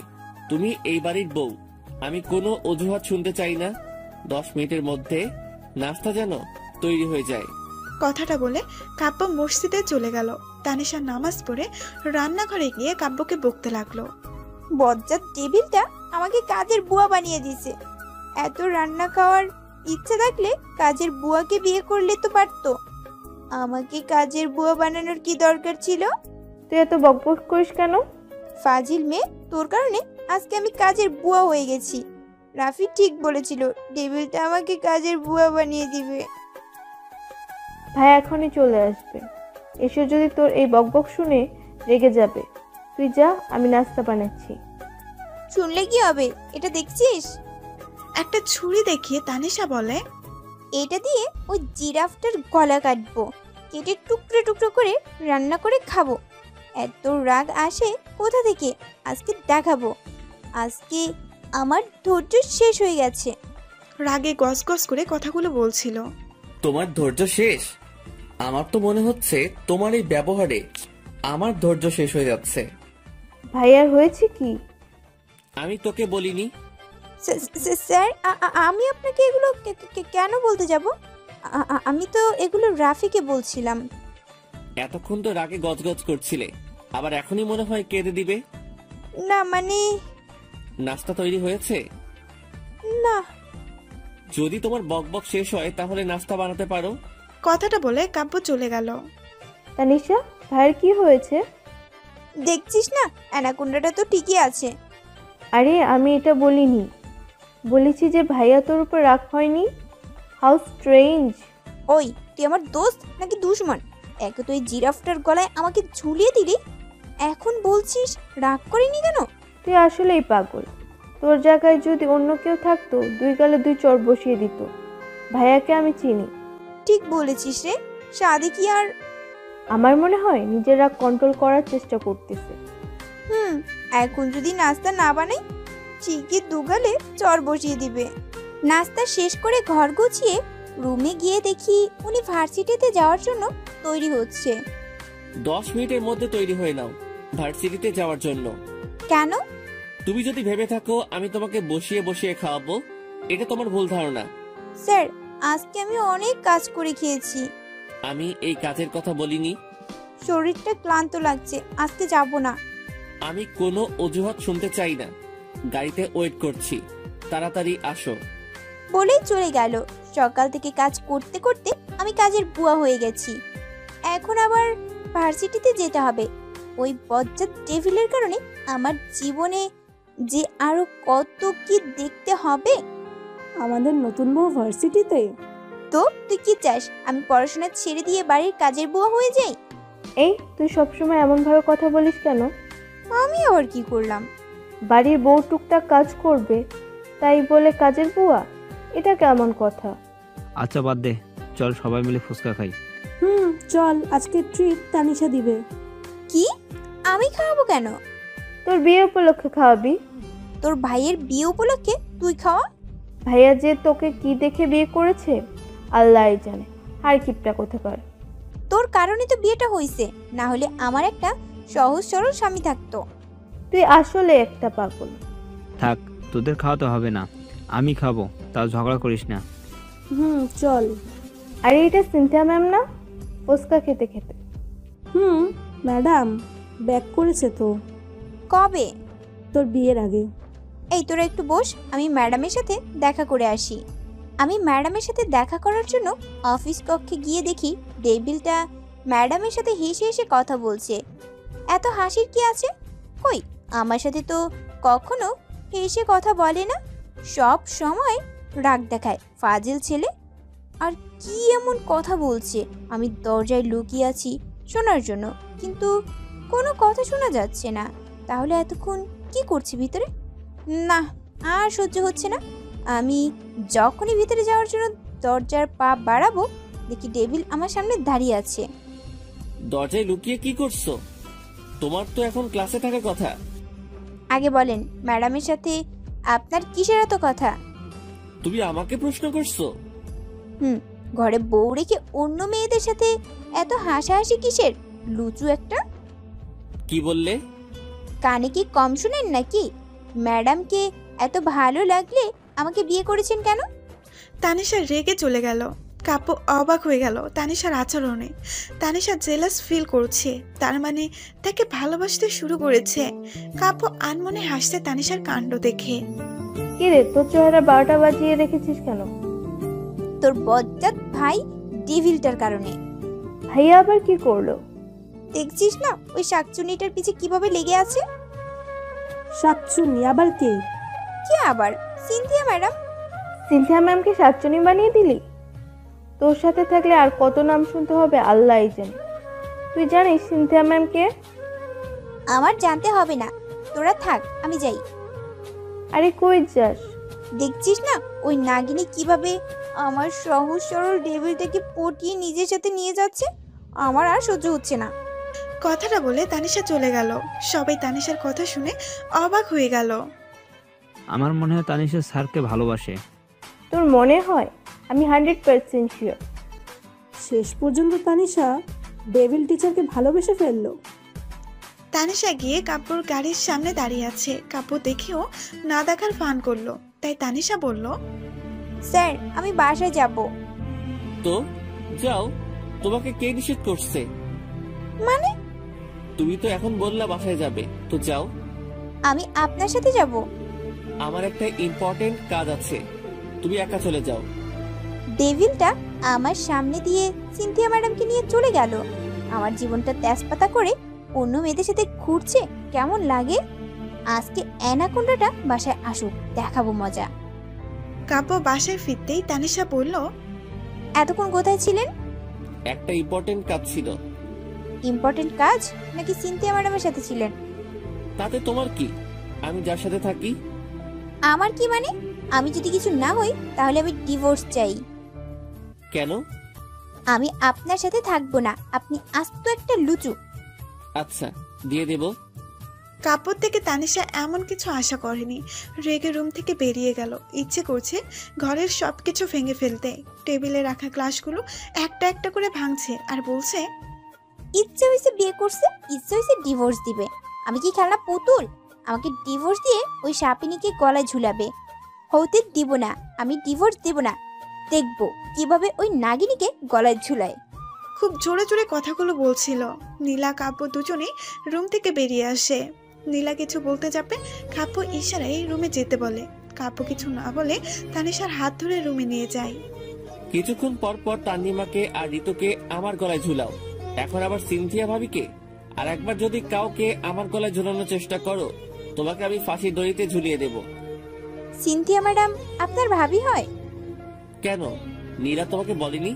তুমি এই বাড়ির বউ। আমি কোনো অজুহাত শুনতে চাই না। 10 মিনিটের মধ্যে নাস্তা যেন তৈরি হয়ে যায়। কথাটা বলে কাব্য মসজিদে চলে গেল। তানিশা নামাজ পড়ে রান্নাঘরে গিয়ে কাব্যকে বকতে লাগলো। বজ্জাত টেবিলটা আমাকে কাজের বুয়া বানিয়ে দিয়েছে। এত রান্না খাওয়ার ইচ্ছা থাকলে কাজের বুয়াকে বিয়ে করলে তো পারতো। আমাকে কাজের বুয়া বানানোর কি দরকার ছিল? তুই এত বকবক করিস কেন? ফাজিল মেয়ে, তোর কারণে আজকে আমি কাজের বুয়া হয়ে গেছি। রাফি ঠিক বলেছিল, টেবিলটা আমাকে কাজের বুয়া বানিয়ে দিবে। ভাই এখনই চলে আসবে, এসে যদি তোর এই বকবক শুনে রেগে যাবে। তুই যা, আমি নাস্তা বানাচ্ছি। শুনলে কি হবে? এটা দেখছিস? একটা ছুরি দেখিয়ে তানিশা বলে, এটা দিয়ে ওই জিরাফটার গলা কাটবো, কেটে টুকরো টুকরো করে রান্না করে খাবো। এত রাগ আসে কোথা থেকে? আজকে দেখাবো। আজকে আমার ধৈর্য শেষ হয়ে গেছে। রাগে গসগস করে কথাগুলো বলছিল। তোমার ধৈর্য শেষ? আমার তো মনে হচ্ছে তোমার এই ব্যবহারে আমার ধৈর্য শেষ হয়ে যাচ্ছে। ভাইয়ার হয়েছে কি? আমি তোকে বলিনি? স্যার, আমি আপনাকে এগুলো কেন বলতে যাব? আমি তো এগুলো রাফিকে বলছিলাম। এতক্ষণ তো রাগে গজগজ করছিলে, আবার এখনই মনে হয় কেঁদে দিবে? না মানে নাস্তা তৈরি হয়েছে? না। যদি তোমার বকবক শেষ হয় তাহলে নাস্তা বানাতে পারো। কথাটা বলে কাব্য চলে গেল। তানিশা, ভাইয়ের কি হয়েছে? দেখছিস না, অ্যানাকোন্ডাটা তো ঠিকই আছে। আরে আমি এটা বলিনি, বলেছি যে ভাইয়া তোর উপর রাগ হয়নি। How strange. ওই, তুই আমার দোস্ত নাকি দুশমন? একে তো এই জিরাফটার গলায় আমাকে ঝুলিয়ে দিলি, এখন বলছিস রাগ করিনি কেন? তুই আসলেই পাগল। তোর জায়গায় যদি অন্য কেউ থাকতো, দুই গালে দুই চড় বসিয়ে দিত। ভাইয়াকে আমি চিনি। ঠিক বলেছিস রে। সাদে কি আর? আমার মনে হয় নিজের রাগ কন্ট্রোল করার চেষ্টা করতেছে। এখন যদি নাস্তা না বানাই, ঠিকই দুগালে চর বসিয়ে দিবে। নাস্তা শেষ করে ঘর গুছিয়ে রুমে গিয়ে দেখি উনি ভার্সিটিতে যাওয়ার জন্য তৈরি হচ্ছে। 10 মিনিটের মধ্যে তৈরি হয়ে নাও ভার্সিটিতে যাওয়ার জন্য। কেন? তুমি যদি ভেবে থাকো আমি তোমাকে বসিয়ে বসিয়ে খাওয়াবো, এটা তোমার ভুল ধারণা। স্যার, আজকে আমি অনেক কাজ করে খেয়েছি। আমি এই কাজের কথা বলিনি। শরীরটা ক্লান্ত লাগছে, আজকে যাব না। আমি কোনো অজুহাত শুনতে চাই না। গাড়িতে ওয়েট করছি, তাড়াতাড়ি আসো। বলেই চলে গেল। সকাল থেকে কাজ করতে করতে আমি কাজের বুয়া হয়ে গেছি। এখন আবার ভার্সিটিতে যেতে হবে। ওই বজ্জাত ডেভিলের কারণে আমার জীবনে যে আরো কত কি দেখতে হবে। আমাদের নতুন বউ ভার্সিটিতে? তো তুই কি চাস আমি পড়াশোনা ছেড়ে দিয়ে বাড়ির কাজের বুয়া হয়ে যাই? এই, তুই সবসময় এমন ভাবে কথা বলিস কেন? আমি আবার কি করলাম? বাড়ির বউ টুকটাক কাজ করবে, তাই বলে কাজের বুয়া? এটা কেমন কথা? আচ্ছা বাদ দে, চল সবাই মিলে ফুচকা খাই। চল, আজকে ট্রিট তানিশা দিবে। কি? আমি খাওয়াবো কেন? তোর বিয়ে উপলক্ষে খাওয়াবি। তোর ভাইয়ের বিয়ে উপলক্ষে তুই খাওয়া? ভাইয়া যে তোকে কি দেখে বিয়ে করেছে আল্লাহই জানে। আর কিপটা কোথাকার। তোর কারণে তো বিয়েটা হইছে, না হলে আমার একটা সহজ সরল স্বামী থাকতো। তুই আসলে একটা পাগল। থাক, তোদের খাওয়াতে হবে না, আমি খাবো, তাও ঝগড়া করিস না। চল। আরে এটা সিনথিয়া ম্যাম না? ফুচকা খেতে খেতে। ম্যাডাম ব্যাক করেছে তো। কবে? তোর বিয়ের আগে। এই তোরা একটু বস, আমি ম্যাডামের সাথে দেখা করে আসি। আমি ম্যাডামের সাথে দেখা করার জন্য অফিস কক্ষে গিয়ে দেখি ডেভিলটা ম্যাডামের সাথে হেসে হেসে কথা বলছে। এত হাসির কি আছে? কই, আমার সাথে তো কখনো হেসে কথা বলে না, সব সময় রাগ দেখায় ফাজিল ছেলে। আর কি এমন কথা বলছে? আমি দরজায় লুকিয়ে আছি শোনার জন্য, কিন্তু কোনো কথা শোনা যাচ্ছে না। তাহলে এতক্ষণ কি করছে ভিতরে? না, আর সহ্য হচ্ছে না। আমি যখনই ভিতরে যাওয়ার জন্য দরজার পা বাড়াবো, দেখি ডেভিল আমার সামনে দাঁড়িয়ে আছে। দরজায় লুকিয়ে কি করছো? তোমার তো এখন ক্লাসে থাকার কথা। আগে বলেন, ম্যাডামের সাথে আপনার কিসের এত কথা? তুমি আমাকে প্রশ্ন করছো? ঘরে বউ রেখে অন্য মেয়েদের সাথে এত হাসাহাসি কিসের? লুচু একটা। কি বললে? কানে কি কম শুনেন নাকি? ম্যাডামকে এত ভালো লাগলে আমাকে বিয়ে করেছেন কেন? তানিশা রেগে চলে গেল। কাব্য অবাক হয়ে গেল তানিশার আচরণে। তানিশা জেলাস ফিল করছে, তার মানে তাকে ভালোবাসতে শুরু করেছে। কাব্য আনমনে হাসছে তানিশার কাণ্ড দেখে। কি রে, তোর চেহারা 12টা বাজিয়ে রেখেছিস কেন? তোর বজ্জাত ভাই ডেভিলটার কারণে। ভাইয়া আবার কি করলো? দেখছিস না ওই শাকচুনিটার পিছে কিভাবে লেগে আছে? শাকচুনি আবার কে? কি আবার? Cynthia madam. সিনথিয়া ম্যামকে শাকচুনি বানিয়ে দিলি? তোর সাথে থাকলে আর কত নাম শুনতে হবে আল্লাহই জানে। তুই জানিস সিনথিয়া ম্যামকে? আমার জানতে হবে না, তোরা থাক, আমি যাই। আরে কই যাস? দেখছিস না ওই নাগিনী কিভাবে আমার সহজ সরল ডেভিলটাকে পটিয়ে নিজের সাথে নিয়ে যাচ্ছে? আমার আর সহ্য হচ্ছে না। কথাটা বলে তানিশা চলে গেল। সবাই তানিশার কথা শুনে অবাক হয়ে গেল। আমার মনে হয় তানিশা স্যারকে ভালোবাসে। তোর মনে হয়? আমি 100% শিওর। শেষ পর্যন্ত তানিশা ডেভিল টিচারকে ভালোবেসে ফেললো। তানিশা গিয়ে কাব্যর গাড়ির সামনে দাঁড়িয়ে আছে। কাব্য দেখেও না দেখার ফান করলো। তাই তানিশা বলল, স্যার আমি বাসায় যাব। তো যাও, তোমাকে কে নিষেধ করছে? মানে? তুমি তো এখন বললা বাসায় যাবে, তো যাও। আমি আপনার সাথে যাব। আমার একটা ইম্পর্টেন্ট কাজ আছে, তুমি একা চলে যাও। ডেভিলটা আমার সামনে দিয়ে সিনথিয়া ম্যাডামকে নিয়ে চলে গেল। আমার জীবনটা তেজপাতা করে অন্য মেয়েদের সাথে ঘুরছে, কেমন লাগে? আজকে অ্যানাকোন্ডাটা বাসায় আসুক, দেখাবো মজা। কাব্য বাসায় ফিরতেই তানিশা বলল, এতক্ষণ কোথায় ছিলেন? একটা ইম্পর্টেন্ট কাজ ছিল। ইম্পর্টেন্ট কাজ নাকি সিনথিয়া ম্যাডামের সাথে ছিলেন? তাতে তোমার কি? আমি যার সাথে থাকি। আমার কি মানে? আমি যদি কিছু না হই তাহলে আমি ডিভোর্স চাই। কেন? আমি আপনার সাথে থাকবো না, আপনি আস্ত একটা লুচু। আচ্ছা, দিয়ে দেব। কাব্য থেকে তানিশা এমন কিছু আশা করেনি। রেগে রুম থেকে বেরিয়ে গেল। ইচ্ছে করছে ঘরের সবকিছু ভেঙে ফেলতে। টেবিলে রাখা গ্লাসগুলো একটা একটা করে ভাঙছে আর বলছে, ইচ্ছে হয়েছে বিয়ে করছে, ইচ্ছে হয়েছে ডিভোর্স দিবে। আমি কি খেলনা পুতুল? আমাকে ডিভোর্স দিয়ে ওই সাপিনীকে গলায় ঝুলাবে। হতে দিব না, আমি ডিভোর্স দেব না। দেখব কিভাবে ওই নাগিনীকে গলায় ঝুলায়। খুব জোরে জোরে কথাগুলো বলছিল। নীলা কাব্য দুজনেই রুম থেকে বেরিয়ে আসে। নীলা কিছু বলতে যাবে, কাব্য ইশারায় রুমে যেতে বলে। কাব্য কিছু না বলে তানিশার হাত ধরে রুমে নিয়ে যায়। কিছুক্ষণ পর পর তান্নিমাকে আর ঋতুকে আমার গলায় ঝুলাও, এখন আবার সিনথিয়া ভাবিকে। আর একবার যদি কাউকে আমার গলায় ঝুলানোর চেষ্টা করো, তোমাকে আমি ফাঁসির দড়িতে ঝুলিয়ে দেব। সিনথিয়া ম্যাডাম আপনার ভাবি হয়? কেন, নীলা তোমাকে বলেনি?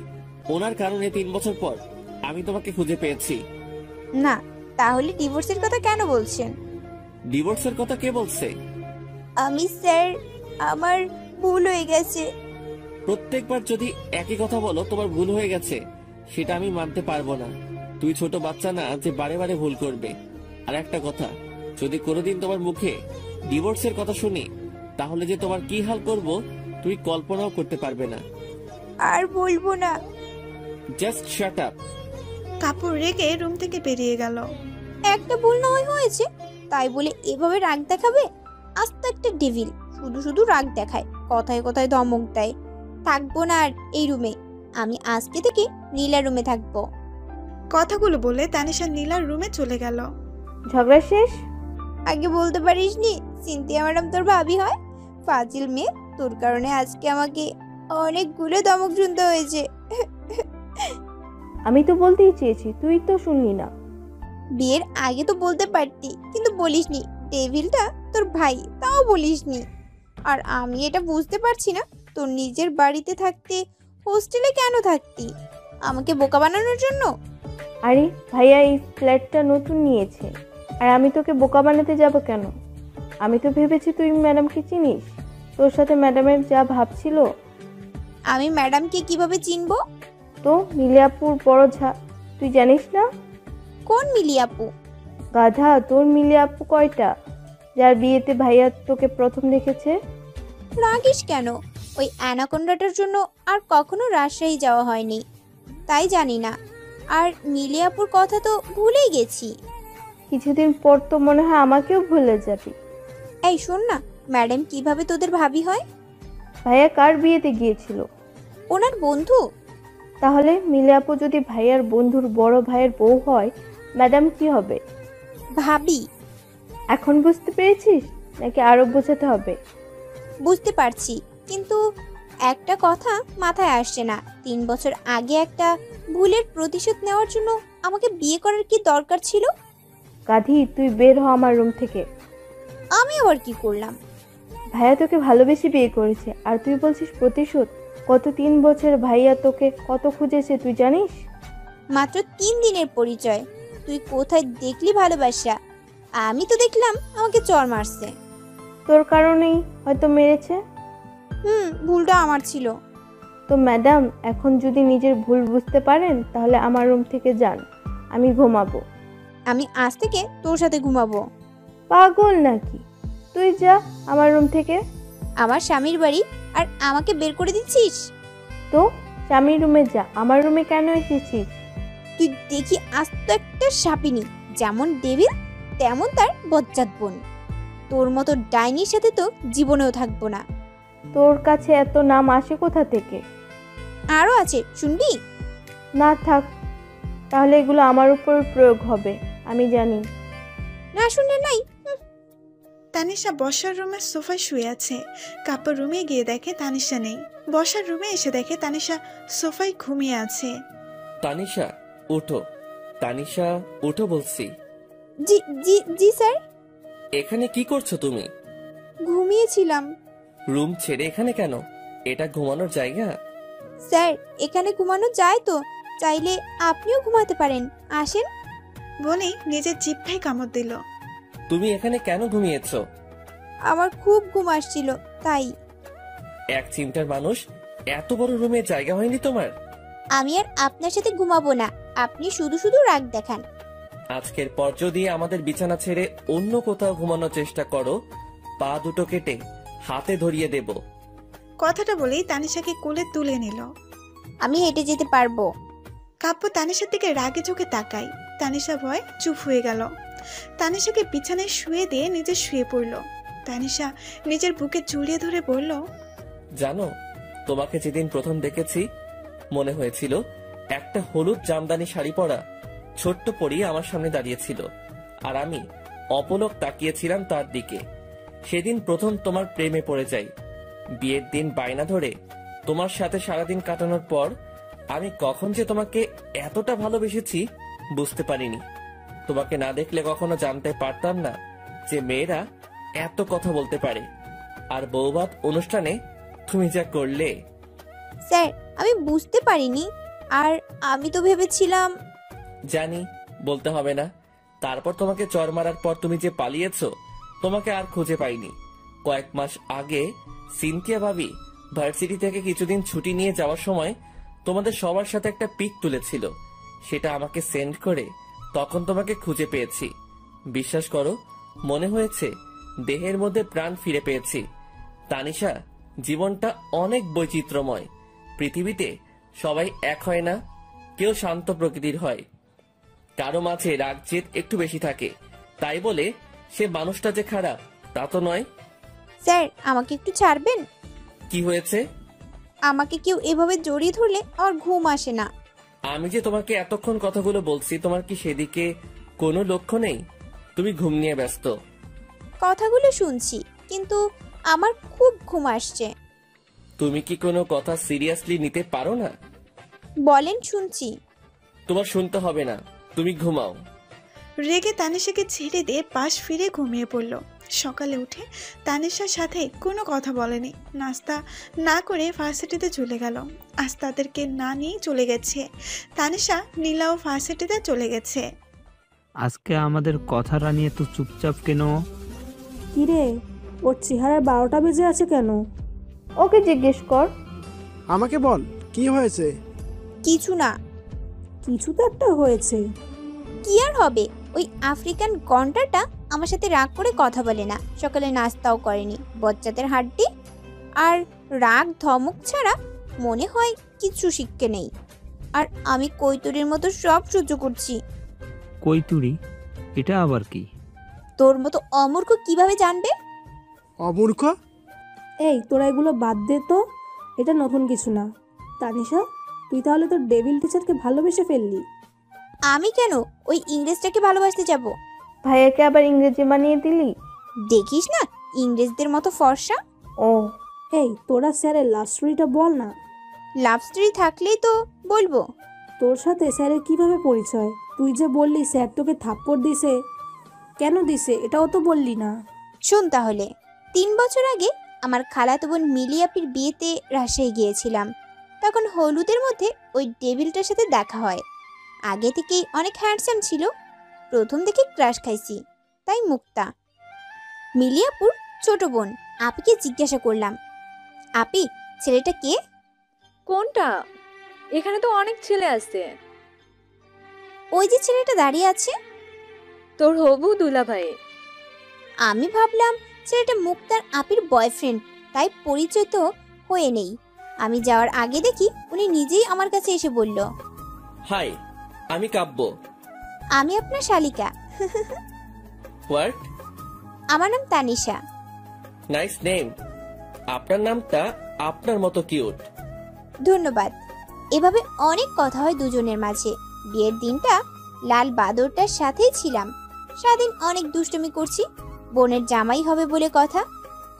ওনার কারণে 3 বছর পর আমি তোমাকে খুঁজে পেয়েছি। না, তাহলে ডিভোর্সের কথা কেন বলছেন? ডিভোর্সের কথা কে বলছে? আমি স্যার, আমার ভুল হয়ে গেছে। প্রত্যেকবার যদি একই কথা বলো তোমার ভুল হয়ে গেছে, সেটা আমি মানতে পারবো না। তুই ছোট বাচ্চা না যে বারে বারে ভুল করবে। আর একটা কথা, যদি কোনোদিন তোমার মুখে ডিভোর্সের কথা শুনি, তাহলে যে তোমার কি হাল করব তুই কল্পনাও করতে পারবে না। আর বলবো না। Just shut up. কাপড় রেগে রুম থেকে বেরিয়ে গেল। একটা ভুল না হয়েছে তাই বলে এভাবে রাগ দেখাবে? আস্ত একটা ডেভিল, শুধু শুধু রাগ দেখায়, কথায় কথায় ধমক দেয়। থাকবো না আর এই রুমে। আমি আজকে থেকে নীলা রুমে থাকবো। কথাগুলো বলে তানিশা নীলার রুমে চলে গেল। ঝগড়া শেষ? আগে বলতে পারিসনি সিনথিয়া ম্যাডাম তোর ভাবি হয়? ফাজিল মেয়ে, তোর কারণে আজকে আমাকে অনেকগুলো ধমক শুনতে হয়েছে। আমি তো বলতেই চেয়েছি, তুই তো শুনলি না। বিয়ের আগে তো বলতে পারতি, কিন্তু বলিসনি। ডেভিলটা তোর ভাই, তাও বলিসনি। আর আমি এটা বুঝতে পারছি না, তোর নিজের বাড়িতে থাকতে হোস্টেলে কেন থাকতি? আমাকে বোকা বানানোর জন্য? আরে ভাইয়া এই ফ্ল্যাটটা নতুন নিয়েছে, আর আমি তোকে বোকা বানাতে যাব কেন? আমি তো ভেবেছি তুই ম্যাডামকে চিনিস, তোর সাথে ম্যাডামের যা ভাবছিল। আমি ম্যাডামকে কিভাবে চিনবো? তো মিলিয়াপুর বড় তুই জানিস না? কোন মিলিয়াপু? গাধা, তোর মিলিয়াপু কয়টা, যার বিয়েতে ভাইয়া তোকে প্রথম দেখেছে? রাগিস কেন? ওই অ্যানাকোন্ডাটার জন্য আর কখনো রাজশাহী যাওয়া হয়নি, তাই জানি না। আর মিলিয়াপুর কথা তো ভুলেই গেছি। কিছুদিন পর তো মনে হয় আমাকেও ভুলে যাবি। এই শোন না, ম্যাডাম কিভাবে তোদের ভাবি হয়? ভাইয়া কার বিয়েতে গিয়েছিল? ওনার বন্ধু। তাহলে মিলিয়াপু যদি ভাইয়ার বন্ধুর বড় ভাইয়ের বউ হয়, ম্যাডাম কি হবে? ভাবি। এখন বুঝতে পেরেছিস নাকি আরো বোঝাতে হবে? বুঝতে পারছি, কিন্তু একটা কথা মাথায় আসছে না। 3 বছর আগে একটা ভুলের প্রতিশোধ নেওয়ার জন্য আমাকে বিয়ে করার কি দরকার ছিল? গাধি, তুই বের হ আমার রুম থেকে। আমি আবার কি করলাম? ভাইয়া তোকে ভালোবেসে বিয়ে করেছে, আর তুই বলছিস প্রতিশোধ? গত 3 বছর ভাইয়া তোকে কত খুঁজেছে তুই জানিস? মাত্র 3 দিনের পরিচয়, তুই কোথায় দেখলি ভালোবাসা? আমি তো দেখলাম আমাকে চড় মারছে। তোর কারণেই হয়তো মেরেছে। ভুলটা আমার ছিল। তো ম্যাডাম, এখন যদি নিজের ভুল বুঝতে পারেন তাহলে আমার রুম থেকে যান, আমি ঘুমাবো। আমি আজ থেকে তোর সাথে ঘুমাবো। পাগল নাকি? তুই যা আমার রুম থেকে। আমার স্বামীর বাড়ি আর আমাকে বের করে দিচ্ছিস? তো স্বামীর রুমে যা, আমার রুমে কেন এসেছিস? তুই দেখি আস্ত একটা সাপিনী, যেমন ডেভিল তেমন তার বজ্জাত বোন। তোর মতো ডাইনির সাথে তো জীবনেও থাকবো না। তোর কাছে এত নাম আসে কোথা থেকে? আরও আছে, শুনবি? না থাক, তাহলে এগুলো আমার উপর প্রয়োগ হবে, আমি জানি। না শুনে নাই। তানিশা বসার রুমের সোফায় শুয়ে আছে। কাপড় রুমে গিয়ে দেখে তানিশা নেই। বসার রুমে এসে দেখে তানিশা সোফায় ঘুমিয়ে আছে। তানিশা উঠো, তানিশা উঠো বলছি। জি জি জি স্যার। এখানে কি করছো তুমি? ঘুমিয়েছিলাম। রুম ছেড়ে এখানে কেন? এটা ঘুমানোর জায়গা? স্যার এখানে ঘুমানো যায় তো, চাইলে আপনিও ঘুমাতে পারেন, আসেন। বলে নিজের জিহ্বায় কামড় দিল। তুমি এখানে কেন ঘুমিয়েছো? আমার খুব ঘুম আসছিল তাই। এক চিন্তার মানুষ, এত বড় রুমে জায়গা হয়নি তোমার? আমি আর আপনার সাথে ঘুমাবো না, আপনি শুধু শুধু রাগ দেখান। আজকের পর যদি আমাদের বিছানা ছেড়ে অন্য কোথাও ঘুমানোর চেষ্টা করো, পা দুটো কেটে হাতে ধরিয়ে দেব। কথাটা বলেই তানিশাকে কোলে তুলে নিল। আমি হেঁটে যেতে পারবো। কাব্য তানিশার দিকে রাগে চোখে তাকায়। তানিশা ভয় চুপ হয়ে গেল। তানিশাকে বিছানায় শুয়ে দিয়ে নিজে শুয়ে পড়ল। তানিশা নিজের বুকে জড়িয়ে ধরে বলল, জানো, তোমাকে যেদিন প্রথম দেখেছি মনে হয়েছিল একটা হলুদ জামদানি শাড়ি পরা ছোট্ট পরি আমার সামনে দাঁড়িয়েছিল, আর আমি অপলক তাকিয়েছিলাম তার দিকে। সেদিন প্রথম তোমার প্রেমে পড়ে যাই। বিয়ের দিন বায়না ধরে তোমার সাথে সারাদিন কাটানোর পর আমি কখন যে তোমাকে এতটা ভালোবেসেছি বুঝতে পারিনি। তোমাকে না দেখলে কখনো জানতে পারতাম না যে মেয়েরা এত কথা বলতে পারে। আর বৌভাত অনুষ্ঠানে তুমি যা করলে। স্যার আমি বুঝতে পারিনি, আর আমি তো ভেবেছিলাম। জানি, বলতে হবে না। তারপর তোমাকে চর মারার পর তুমি যে পালিয়েছো, তোমাকে আর খুঁজে পাইনি। কয়েক মাস আগে সিনথিয়া ভাবি ভার্সিটি থেকে কিছুদিন ছুটি নিয়ে যাওয়ার সময় তোমাদের সবার সাথে একটা পিক তুলেছিল, সেটা আমাকে সেন্ড করে তখন তোমাকে খুঁজে পেয়েছি। বিশ্বাস করো, মনে হয়েছে দেহের মধ্যে প্রাণ ফিরে পেয়েছি। তানিশা, জীবনটা অনেক বৈচিত্র্যময়। পৃথিবীতে সবাই এক হয় না, কেউ শান্ত প্রকৃতির হয়, কারো মাঝে রাগ জেদ একটু বেশি থাকে। তাই বলে সে মানুষটা যে খারাপ তা তো নয়। স্যার আমাকে একটু ছাড়বেন? কি হয়েছে? আমাকে কেউ এভাবে জড়িয়ে ধরলে আমার ঘুম আসে না। আমি যে তোমাকে এতক্ষণ কথাগুলো বলছি, তোমার কি সেদিকে কোনো লক্ষ্য নেই? তুমি ঘুম নিয়ে ব্যস্ত। কথাগুলো শুনছি, কিন্তু আমার খুব ঘুম আসছে। তুমি কি কোনো কথা সিরিয়াসলি নিতে পারো না? বলেন, শুনছি। তোমার শুনতে হবে না, তুমি ঘুমাও। রেগে তানিশাকে ছেড়ে দিয়ে পাশ ফিরে ঘুমিয়ে পড়ল। সকালে উঠে তানিশার সাথে কোনো কথা বলেনি। নাস্তা না করে ভার্সিটিতে চলে গেল। আজ তাদেরকে না নিয়ে চলে গেছে। তানিশা নীলাও ভার্সিটিতে চলে গেছে। আজকে আমাদের কথাটা নিয়ে তো চুপচাপ কেন? কিরে, ওর চেহারার 12টা বেজে আছে কেন? ওকে জিজ্ঞেস কর। আমাকে বল, কি হয়েছে? কিছু না। কিছু তো একটা হয়েছে। কি আর হবে, ওই আফ্রিকান গন্ডারটা আমার সাথে রাগ করে কথা বলে না, সকালে নাস্তাও করেনি, বজ্জাতের হাড্ডি। আর রাগ ধমক ছাড়া মনে হয় কিছু শিখতে নেই। আর আমি কৈতুরীর মতো সব সহ্য করছি। কৈতুরি? এটা আবার কি? তোর মতো অমূর্খ কিভাবে জানবে? অমূর্খ? এই তোরা এগুলো বাদ দে তো, এটা নতুন কিছু না। তানিশা, তুই তাহলে তোর ডেভিল টিচারকে ভালোবেসে ফেললি? আমি কেন ওই ইংরেজটাকে ভালোবাসতে যাব? ভাইয়াকে আবার ইংরেজি বানিয়ে দিলি? দেখিস না ইংরেজদের মতো ফর্সা। ও, এই তোরা স্যারের লাভ স্টোরিটা বল না। লাভ স্টোরি থাকলেই তো বলবো। তোর সাথে স্যারের কিভাবে পরিচয়? তুই যে বললি স্যার তোকে থাপ্পড় দিছে, কেন দিছে এটাও তো বললি না। শোন তাহলে, 3 বছর আগে আমার খালাতো বোন মিলিয়াপির বিয়েতে রাজশাহী গিয়েছিলাম। তখন হলুদের মধ্যে ওই ডেভিলটার সাথে দেখা হয়। আগে থেকেই অনেক হ্যান্ডসাম ছিল, প্রথম দেখে ক্রাশ খাইছি, তাই মুক্তা। মিলিয়াপুর ছোট বোন আপিকে জিজ্ঞাসা করলাম, আপি ছেলেটা কে? কোনটা? এখানে তো অনেক ছেলে আছে। ওই যে ছেলেটা দাঁড়িয়ে আছে। তোর হবু দুলাভাই। আমি ভাবলাম ছেলেটা মুক্তার আপির বয়ফ্রেন্ড, তাই পরিচয় তো হয়ে নেই। আমি যাওয়ার আগে দেখি উনি নিজেই আমার কাছে এসে বলল, হাই, আমি কাব্য। আমি আপনার শালিকা। হোয়াট? আমার নাম তানিশা। Nice name. আপনার নামটা আপনার মতো কিউট। ধন্যবাদ। এভাবে অনেক কথা হয় দুজনের মাঝে। বিয়ের দিনটা লাল বাদরটার সাথেই ছিলাম। সারাদিন অনেক দুষ্টুমি করছি। বোনের জামাই হবে বলে কথা,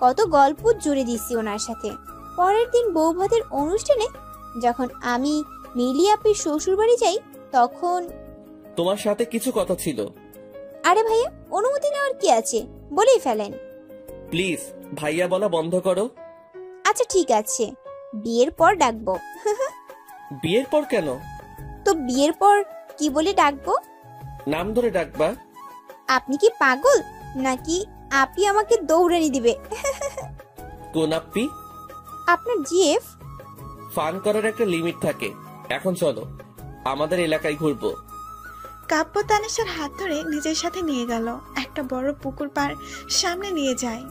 কত গল্প জুড়ে দিচ্ছি ওনার সাথে। পরের দিন বৌভাতের অনুষ্ঠানে যখন আমি মিলি আপির শ্বশুর বাড়ি যাই, তখন তোমার সাথে কিছু কথা ছিল। আরে ভাইয়া, অনুমতি নেওয়ার কি আছে, বলেই ফেলেন। প্লিজ ভাইয়া বলা বন্ধ করো। আচ্ছা ঠিক আছে, বিয়ের পর ডাকবো। বিয়ের পর কেন? তো বিয়ের পর কি বলে ডাকবো? নাম ধরে ডাকবা। আপনি কি পাগল নাকি আপনি আমাকে দৌড়ানি দিবে? কোন আপ্পি? আপনার জিএফ। ফান করার একটা লিমিট থাকে। এখন চলো, আমাদের এলাকায় ঘুরবো। কাব্য তানিশার হাত ধরে নিজের সাথে নিয়ে গেল। একটা বড় পুকুর পার সামনে নিয়ে যায়।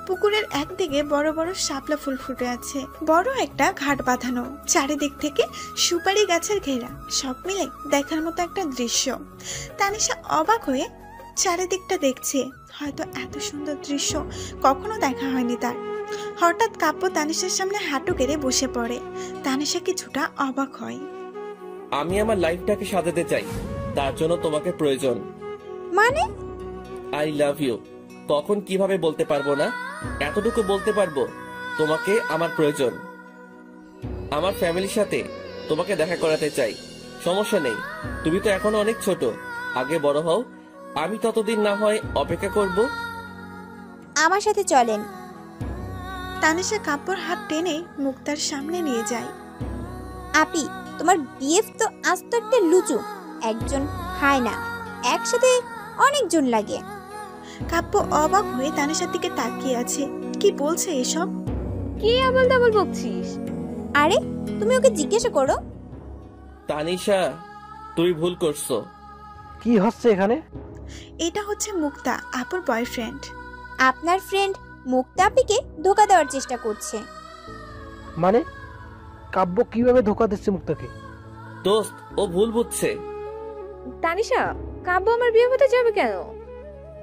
পুকুরের একদিকে বড় বড় শাপলা ফুল ফুটে আছে। বড় একটা ঘাট বাঁধানো, চারিদিক থেকে সুপারি গাছের ঘেরা। সব মিলে দেখার মতো একটা দৃশ্য। তানিশা অবাক হয়ে চারিদিকটা দেখছে। হয়তো এত সুন্দর দৃশ্য কখনো দেখা হয়নি তার। হঠাৎ কাব্য তানিশার সামনে হাঁটু গেড়ে বসে পড়ে। তানিশা কিছুটা অবাক হয়। আমি আমার লাইফটাকে সাজাতে চাই, তার জন্য তোমাকে প্রয়োজন। মানে? I love you. তখন কিভাবে বলতে পারবো না, এতটুকু বলতে পারবো, তোমাকে আমার প্রয়োজন। আমার ফ্যামিলির সাথে তোমাকে দেখা করাতে চাই। সমস্যা নেই, তুমি তো এখনো অনেক ছোট, আগে বড় হও। আমি ততদিন না হয় অপেক্ষা করব। আমার সাথে চলেন। তানিশা কাব্যর হাত টেনে মুক্তার সামনে নিয়ে যায়। আপি, তোমার বিএফ তো আস্ত একটা লুচু, একজন খায় না, একসাথে অনেকজন লাগে। কাব্য অবাক হয়ে তানিশার দিকে তাকিয়ে আছে। কি বলছে এসব? কি আবল তাবল বকছিস? আরে তুমি ওকে জিজ্ঞাসা করো। তানিশা, তুই ভুল করছো। কি হচ্ছে এখানে? এটা হচ্ছে মুক্তা, আপুর বয়ফ্রেন্ড। আপনার ফ্রেন্ড মুক্তা আপিকে ধোকা দেওয়ার চেষ্টা করছে। মানে কাব্য কিভাবে ধোকা দিচ্ছে মুক্তাকে? দোস্ত, ও ভুল বুঝছে। তানিশা, কাব্য আমার বিয়ে হতে যাবে কেন?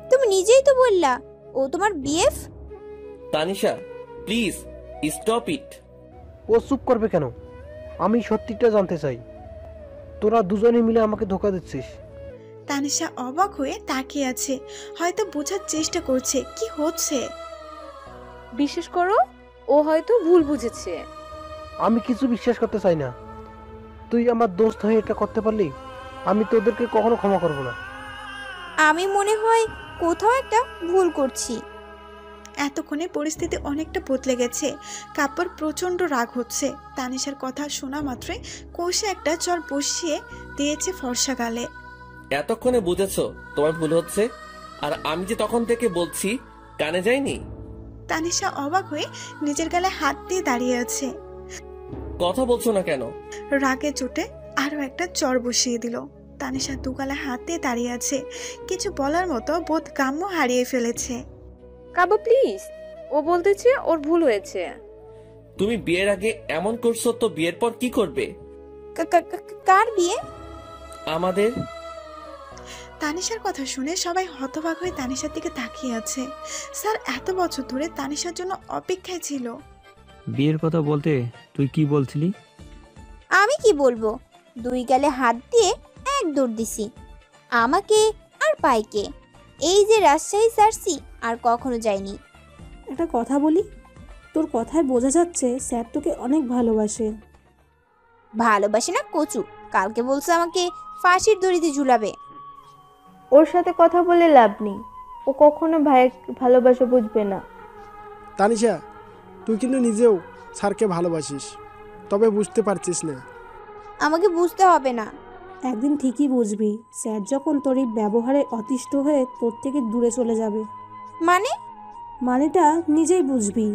তুমি নিজেই তো বললা ও তোমার BF. Tanisha, please stop it. ও চুপ করবে কেন? আমি সত্যিটা জানতে চাই। তোরা দুজনে মিলে আমাকে ধোকা দিচ্ছিস। তানিশা অবাক হয়ে তাকিয়ে আছে, হয়তো বোঝার চেষ্টা করছে কি হচ্ছে। বিশ্বাস করো, ও হয়তো ভুল বুঝেছে। আমি কিছু বিশ্বাস করতে চাই না। তুই আমার দোস্ত হয়ে এটা করতে পারলি, আমি তোদেরকে কখনো ক্ষমা করব না। আমি মনে হয় কোথাও একটা ভুল করছি। এতক্ষণে পরিস্থিতি অনেকটা বদলে গেছে। কাব্যর প্রচন্ড রাগ হচ্ছে। তানিশার কথা শোনা মাত্রই কষে একটা চর বসিয়ে দিয়েছে ফর্সা গালে। এতক্ষণে বুঝেছো তোমার ভুল হচ্ছে, আর আমি যে তখন থেকে বলছি কানে যায়নি। তানিশা অবাক হয়ে নিজের গালে হাত দিয়ে দাঁড়িয়ে আছে। কথা বলছো না কেন? রাগে চোটে আরো একটা চর বসিয়ে দিল। তানিশা দুগালে হাত দিয়ে দাঁড়িয়ে আছে, কিছু বলার মতো বোধ কাম্য হারিয়ে ফেলেছে। কাব্য প্লিজ, ও বলতেছে ওর ভুল হয়েছে। তুমি বিয়ের আগে এমন করছো, তো বিয়ের পর কি করবে? কার বিয়ে? আমাদের। তানিশার কথা শুনে সবাই হতবাক হয়ে তানিশার দিকে তাকিয়ে আছে। স্যার এত বছর ধরে তানিশার জন্য অপেক্ষায় ছিল। বিয়ের কথা বলতে তুই কি বলছিলি? আমি কি বলবো, দুই গালে হাত দিয়ে এক দৌড় দিছি। আমাকে আর পাইকে এই যে রাজশাহী সারছি আর কখনো যায়নি। একটা কথা বলি, তোর কথায় বোঝা যাচ্ছে স্যার তোকে অনেক ভালোবাসে। ভালোবাসে না কচু, কালকে বলছে আমাকে ফাঁসির দড়িতে ঝুলাবে। ওর সাথে কথা বলে লাভ নেই, ও কখনো ভাইয়ের ভালোবাসা বুঝবে না। তানিশা, তুই কিন্তু নিজেও স্যারকে ভালোবাসিস, তবে বুঝতে পারছিস না। আমাকে বুঝতে হবে না, একদিন ঠিকই বুঝবি। স্যার যখন তোর এই ব্যবহারে অতিষ্ঠ হয়ে তোর থেকে দূরে চলে যাবে। মানেটা নিজেই বুঝবি।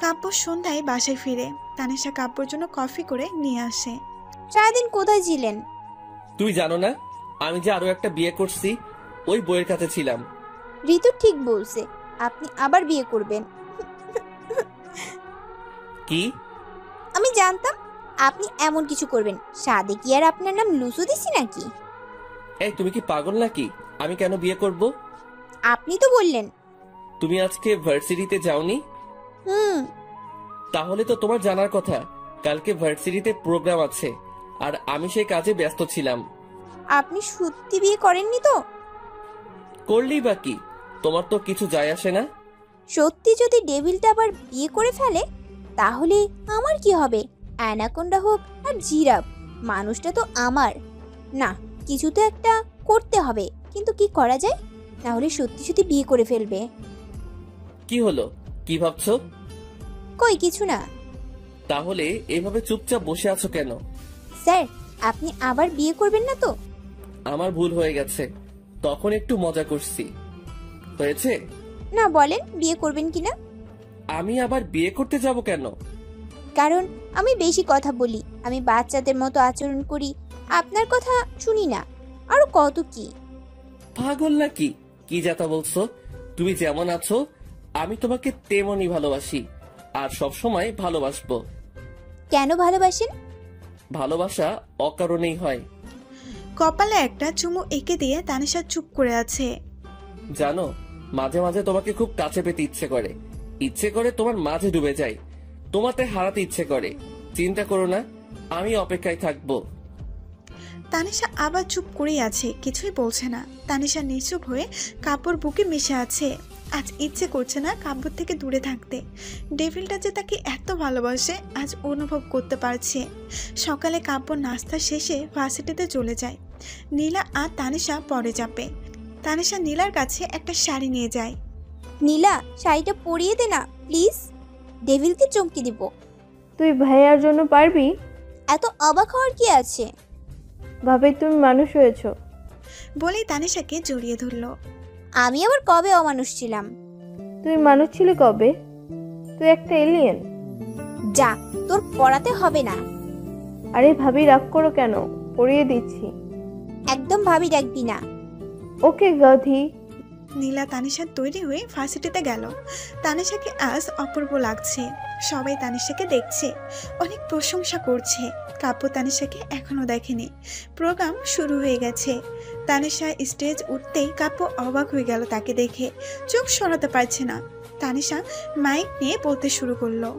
কাব্য সন্ধ্যায় বাসায় ফিরে তানিশা কাব্যর জন্য কফি করে নিয়ে আসে। সারাদিন কোথায় ছিলেন? তুই জানো না আমি যে আরো একটা বিয়ে করছি, ওই বইয়ের কাছে ছিলাম। ঋতু ঠিক বলছে, আপনি আবার বিয়ে করবেন। কি? আমি জানতাম আপনি এমন কিছু করবেন। সাদে কি আর আপনার নাম লুসু দিছি নাকি? এই তুমি কি পাগল নাকি? আমি কেন বিয়ে করব? আপনি তো বললেন। তুমি আজকে ভার্সিটিতে যাওনি? হুম। তাহলে তো তোমার জানার কথা কালকে ভার্সিটিতে প্রোগ্রাম আছে, আর আমি সেই কাজে ব্যস্ত ছিলাম। আপনি সত্যি বিয়ে করেননি তো? করলেই বা কি, তোমার তো কিছু যায় আসে না। সত্যি যদি ডেভিলটা আবার বিয়ে করে ফেলে তাহলে আমার কি হবে? অ্যানাকোন্ডা হোক আর জিরাফ, মানুষটা তো আমার। না, কিছু তো একটা করতে হবে, কিন্তু কি করা যায়? না হলে সত্যি সত্যি বিয়ে করে ফেলবে। কি হলো, কি ভাবছো? কই কিছু না। তাহলে এভাবে চুপচাপ বসে আছো কেন? স্যার, আপনি আবার বিয়ে করবেন না তো? আমার ভুল হয়ে গেছে, তখন একটু মজা করছি। হয়েছে? না, বলেন বিয়ে করবেন কিনা। আমি আবার বিয়ে করতে যাব কেন? কারণ আমি বেশি কথা বলি, আমি বাচ্চাদের মতো আচরণ করি, আপনার কথা শুনি না, আরো কত কি। পাগল নাকি? কি যাতা বলছো? তুমি যেমন আছো আমি তোমাকে তেমনই ভালোবাসি, আর সব সময় ভালোবাসবো। কেন ভালোবাসেন? ভালোবাসা অকারণেই হয়। কপালে একটা চুমু এঁকে দিয়ে তানিশা চুপ করে আছে। জানো, মাঝে মাঝে তোমাকে খুব কাছে পেতে ইচ্ছে করে তোমার মাঝে ডুবে যাই, তোমাতে হারাতে ইচ্ছে করে। চিন্তা করো না, আমি অপেক্ষায় থাকবো। তানিশা আবার চুপ করেই আছে, কিছুই বলছে না। তানিশা নিশ্চুপ হয়ে কাপড় বুকে মিশে আছে। আজ ইচ্ছে করছে না কাব্যর থেকে দূরে থাকতে। ডেভিলটা যে তাকে এত ভালোবাসে আজ অনুভব করতে পারছে। সকালে কাব্য নাস্তা শেষে ভার্সিটিতে চলে যায়। নীলা আর তানিশা পরে যাবে। তানিশা নীলার কাছে একটা শাড়ি নিয়ে যায়। নীলা, শাড়িটা পরিয়ে দে না প্লিজ, ডেভিলকে চমকে দিব। তুই ভাইয়ার জন্য পারবি? এত অবাক হওয়ার কি আছে? ভাবে তুমি মানুষ হয়েছো। বলেই তানিশাকে জড়িয়ে ধরল। আমি আবার কবে অমানুষ ছিলাম? তুই মানুষ ছিলি কবে? তুই একটা এলিয়েন। যা, তোর পড়াতে হবে না। আরে ভাবি, রাগ করো কেন? পড়িয়ে দিচ্ছি। একদম ভাবি ডাকবি না। ওকে গাধি। নীলা তানিশা তৈরি হয়ে ভার্সিটিতে গেল। তানিশাকে আজ অপূর্ব লাগছে। সবাই তানিশাকে দেখছে, অনেক প্রশংসা করছে। কাব্য তানিশাকে এখনো দেখেনি। প্রোগ্রাম শুরু হয়ে গেছে। তানিশা স্টেজ উঠতেই কাব্য অবাক হয়ে গেল তাকে দেখে, চোখ সরাতে পারছে না। তানিশা মাইক নিয়ে বলতে শুরু করলো।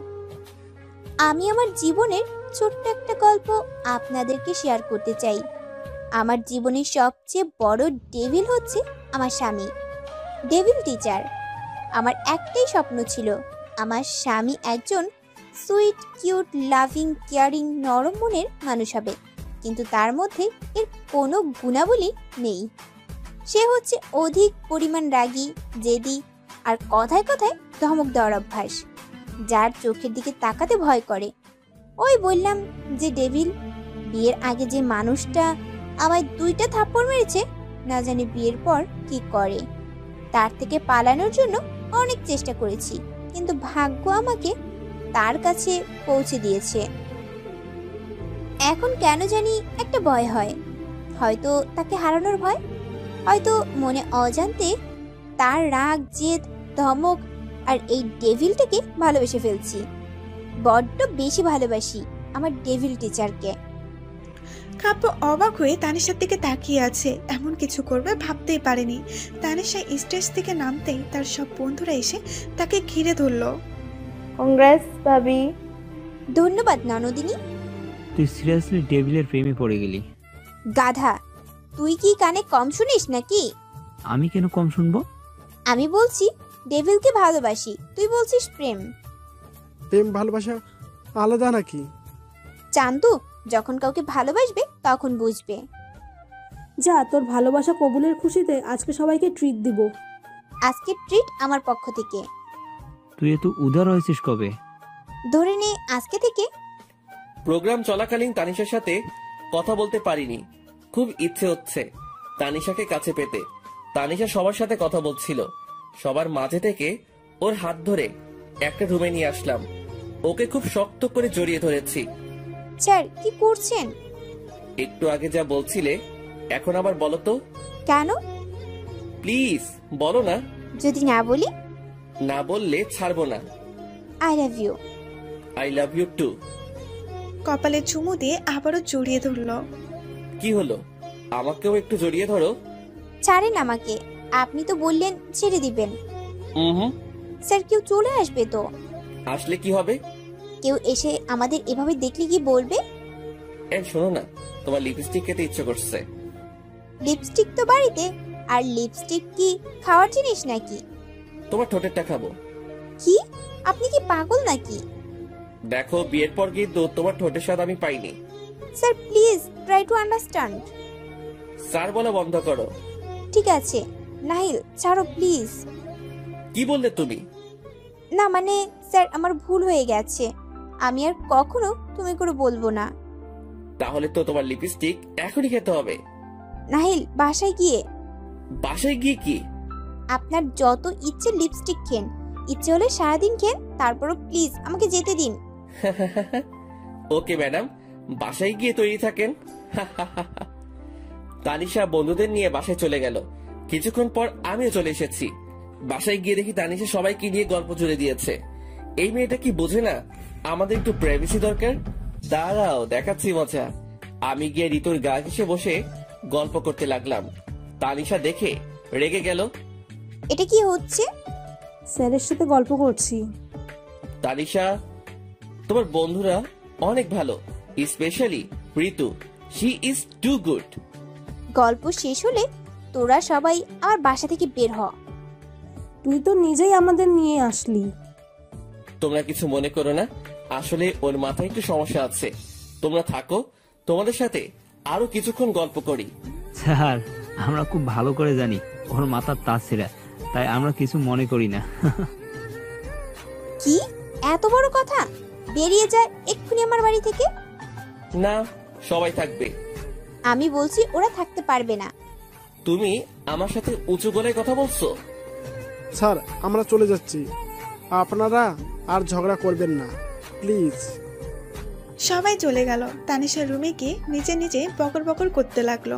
আমি আমার জীবনের ছোট্ট একটা গল্প আপনাদেরকে শেয়ার করতে চাই। আমার জীবনের সবচেয়ে বড় ডেভিল হচ্ছে আমার স্বামী, ডেভিল টিচার। আমার একটাই স্বপ্ন ছিল, আমার স্বামী একজন সুইট, কিউট, লাভিং, কেয়ারিং, নরম মনের মানুষ হবে, কিন্তু তার মধ্যে এর কোনো গুণাবলী নেই। সে হচ্ছে অধিক পরিমাণ রাগী, জেদি, আর কথায় কথায় ধমক দেওয়ার অভ্যাস, যার চোখের দিকে তাকাতে ভয় করে। ওই বললাম যে ডেভিল। বিয়ের আগে যে মানুষটা আমায় 2টা থাপ্পড় মেরেছে, না জানি বিয়ের পর কি করে। তার থেকে পালানোর জন্য অনেক চেষ্টা করেছি, কিন্তু ভাগ্য আমাকে তার কাছে পৌঁছে দিয়েছে। এখন কেন জানি একটা ভয় হয়, হয়তো তাকে হারানোর ভয়, হয়তো মনে অজান্তে তার রাগ, জেদ, ধমক আর এই ডেভিলটাকে ভালোবেসে ফেলছি। বড্ড বেশি ভালোবাসি আমার ডেভিল টিচারকে। কাব্য অবাক হয়ে তানিশার দিকে তাকিয়ে আছে। এমন কিছু করবে ভাবতেই পারেনি। তানিশা স্টেজ থেকে নামতেই তার সব বন্ধুরা এসে তাকে ঘিরে ধরল। কংগ্রেস ভাবি। ধন্যবাদ ননদিনী। তুই সিরিয়াসলি ডেভিলের প্রেমে পড়ে গেলি? গাধা, তুই কি কানে কম শুনিস নাকি? আমি কেন কম শুনবো? আমি বলছি ডেভিলকে ভালোবাসি, তুই বলছিস প্রেম। প্রেম ভালোবাসা আলাদা নাকি? চান্দু, যখন কাউকে ভালোবাসবে তখন বুঝবে। যা, তোর ভালোবাসা কবুলের খুশিতে আজকে সবাইকে ট্রিট দিব। আজকে ট্রিট আমার পক্ষ থেকে। তুই এত উদার হয়েছিস কবে? ধরে নে আজকে থেকে। প্রোগ্রাম চলাকালীন তানিশার সাথে কথা বলতে পারিনি, খুব ইচ্ছে হচ্ছে তানিশাকে কাছে পেতে। তানিশা সবার সাথে কথা বলছিল, সবার মাঝে থেকে ওর হাত ধরে একটা রুমে নিয়ে আসলাম। ওকে খুব শক্ত করে জড়িয়ে ধরেছি। স্যার, কি করছেন? একটু আগে যা বলছিলে এখন আবার বলো তো। কেন? প্লিজ বলো না। যদি না বলি? না বললে ছাড়বো না। I love you. I love you too. কপালে চুমু দিয়ে আবারও জড়িয়ে ধরলো। কি হলো, আমাকেও একটু জড়িয়ে ধরো। ছাড়েন আমাকে, আপনি তো বললেন ছেড়ে দিবেন। স্যার কেউ চলে আসবে তো? আসলে কি হবে? কেউ এসে আমাদের এভাবে দেখলে কি বলবে? শোনো না, তোমার লিপস্টিক খেতে ইচ্ছে করছে। লিপস্টিক তো বাড়িতে, আর লিপস্টিক কি খাওয়ার জিনিস নাকি? তোমার ঠোঁটেরটা খাবো। কি, আপনি কি পাগল নাকি? দেখো, বিয়ের পর কিন্তু তোমার ঠোঁটের স্বাদ আমি পাইনি। Sir please try to understand. Sir বলা বন্ধ করো। ঠিক আছে নাহিল, ছাড়ো প্লিজ। কি বললে তুমি? না মানে স্যার, আমার ভুল হয়ে গেছে, আমি আর কখনো তুমি করে বলবো না। তাহলে তো তোমার লিপস্টিক এখনই খেতে হবে। নাহিল, বাসায় গিয়ে। বাসায় গিয়ে কি? আপনার যত ইচ্ছে লিপস্টিক খেন, ইচ্ছে হলে সারাদিন খেন, তারপরও প্লিজ আমাকে যেতে দিন। ওকে ম্যাডাম, বাসায় গিয়ে তৈরি থাকেন। তানিশা বন্ধুদের নিয়ে বাসায় চলে গেল। কিছুক্ষণ পর আমিও চলে এসেছি। বাসায় গিয়ে দেখি তানিশা সবাইকে নিয়ে গল্প জুড়ে দিয়েছে। এই মেয়েটা কি বোঝে না আমাদের একটু প্রাইভেসি দরকার? দাঁড়াও, দেখাচ্ছি মজা। আমি গিয়ে ঋতুর গা ঘেঁষে বসে গল্প করতে লাগলাম। তানিশা দেখে রেগে গেল। এটা কি হচ্ছে? স্যারের সাথে গল্প করছি। তানিশা, তোমার বন্ধুরা অনেক ভালো, specially Ritu. She is too good. গল্প শেষ হলে তোরা সবাই আমার বাসা থেকে বের হ। তুই তো নিজেই আমাদের নিয়ে আসলি। তোমরা কিছু মনে করো না, আসলে ওর মাথায় একটু সমস্যা আছে। তোমরা থাকো, তোমাদের সাথে আরো কিছুক্ষণ গল্প করি। স্যার, আমরা খুব ভালো করে জানি ওর মাথার তাছাড়া, তাই আমরা কিছু মনে করি না। কি এত বড় কথা? বেরিয়ে যায় এক্ষুনি আমার বাড়ি থেকে। না, সবাই থাকবে। আমি বলছি ওরা থাকতে পারবে না। তুমি আমার সাথে উঁচু গলায় কথা বলছো? স্যার, আমরা চলে যাচ্ছি, আপনারা আর ঝগড়া করবেন না প্লিজ। সবাই চলে গেল। তানিশা রুমে গিয়ে নিজে নিজে বকর বকর করতে লাগলো।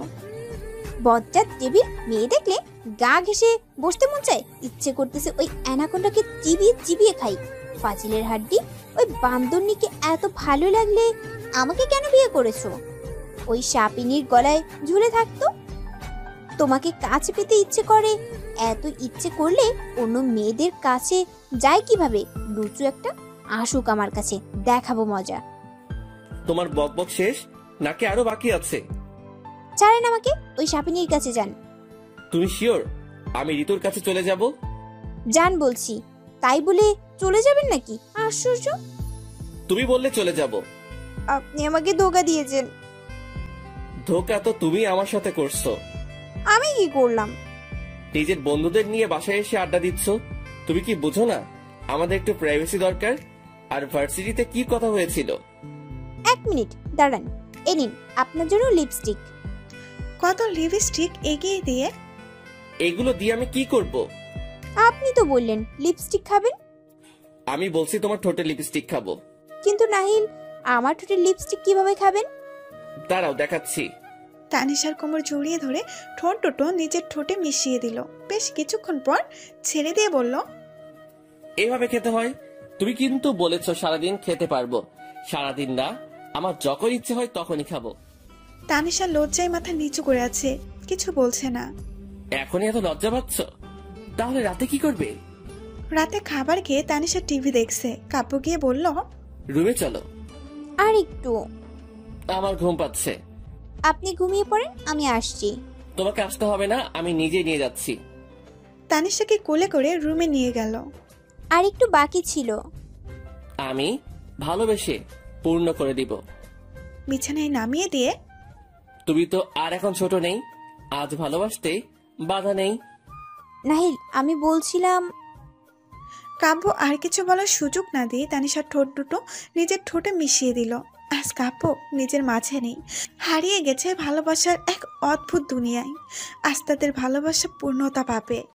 বজ্জাত টেবিল মেয়ে দেখলে গা ঘেঁষে বসতে মন চায়, ইচ্ছে করতেছে ওই অ্যানাকোন্ডাকে চিবিয়ে চিবিয়ে খাই। ফাজিলের হাড্ডি, ওই বান্দরনিকে এত ভালো লাগলে আমাকে কেন বিয়ে করেছো? ওই সাপিনীর গলায় ঝুলে থাকতো। তোমাকে কাছে পেতে ইচ্ছে করে, এত ইচ্ছে করলে অন্য মেয়েদের কাছে যায় কিভাবে? লুচু একটা, আসুক আমার কাছে, দেখাবো মজা। তোমার বকবক শেষ নাকি আরো বাকি আছে? ছাড়েন আমাকে, ওই সাপিনীর কাছে যান। তুমি শিওর আমি ঋতুর কাছে চলে যাব? যান বলছি। তাই বলে চলে যাবেন নাকি? আশ্চর্য। তুমি বললে চলে যাব। আপনি আমাকে ধোকা দিয়েছেন। ধোকা তো তুমি আমার সাথে করছো। আমি কি করলাম? নিজের বন্ধুদের নিয়ে বাসায় এসে আড্ডা দিচ্ছ। তুমি কি বুঝো না আমাদের একটু প্রাইভেসি দরকার? আর ভার্সিটিতে কি কথা হয়েছিল? এক মিনিট দাঁড়ান, এ নিন আপনার জন্য লিপস্টিক। কত লিপস্টিক এগিয়ে দিয়ে। এগুলো দিয়ে আমি কি করব? আপনি তো বললেন লিপস্টিক খাবেন। আমি বলছি তোমার ঠোঁটে লিপস্টিক খাবো। কিন্তু নাহিল, আমার ঠোঁটে লিপস্টিক কিভাবে খাবেন? দাঁড়াও, দেখাচ্ছি। তানিশার কোমর জড়িয়ে ধরে ঠোঁট দুটো নিজের ঠোঁটে মিশিয়ে দিল। বেশ কিছুক্ষণ পর ছেড়ে দিয়ে বলল, এভাবে খেতে হয়। তুমি কিন্তু বলেছো সারাদিন খেতে পারবো। সারাদিন না, আমার যখন ইচ্ছে হয় তখনই খাবো। তানিশা লজ্জায় মাথা নিচু করে আছে, কিছু বলছে না। এখনই এত লজ্জা পাচ্ছ? তাহলে রাতে কি করবে? রাতে খাবার খেয়ে তানিশা টিভি দেখছে। কাব্য গিয়ে বলল, রুমে চলো। আর একটু। আমার ঘুম পাচ্ছে। আপনি ঘুমিয়ে পড়েন, আমি আসছি। তোমাকে আসতে হবে না, আমি নিজে নিয়ে যাচ্ছি। তানিশাকে কোলে করে রুমে নিয়ে গেল। আর একটু বাকি ছিল, আমি ভালোবেসে পূর্ণ করে দিব। বিছানায় নামিয়ে দিয়ে, তুমি তো আর এখন ছোট নেই, আজ ভালোবাসতে বাধা নেই। নাহিল আমি বলছিলাম। কাব্য আর কিছু বলার সুযোগ না দিয়ে তানিশার ঠোঁট দুটো নিজের ঠোঁটে মিশিয়ে দিল। আজ কাব্য নিজের মাঝে নেই, হারিয়ে গেছে ভালোবাসার এক অদ্ভুত দুনিয়ায়। আজ তাদের ভালোবাসা পূর্ণতা পাবে।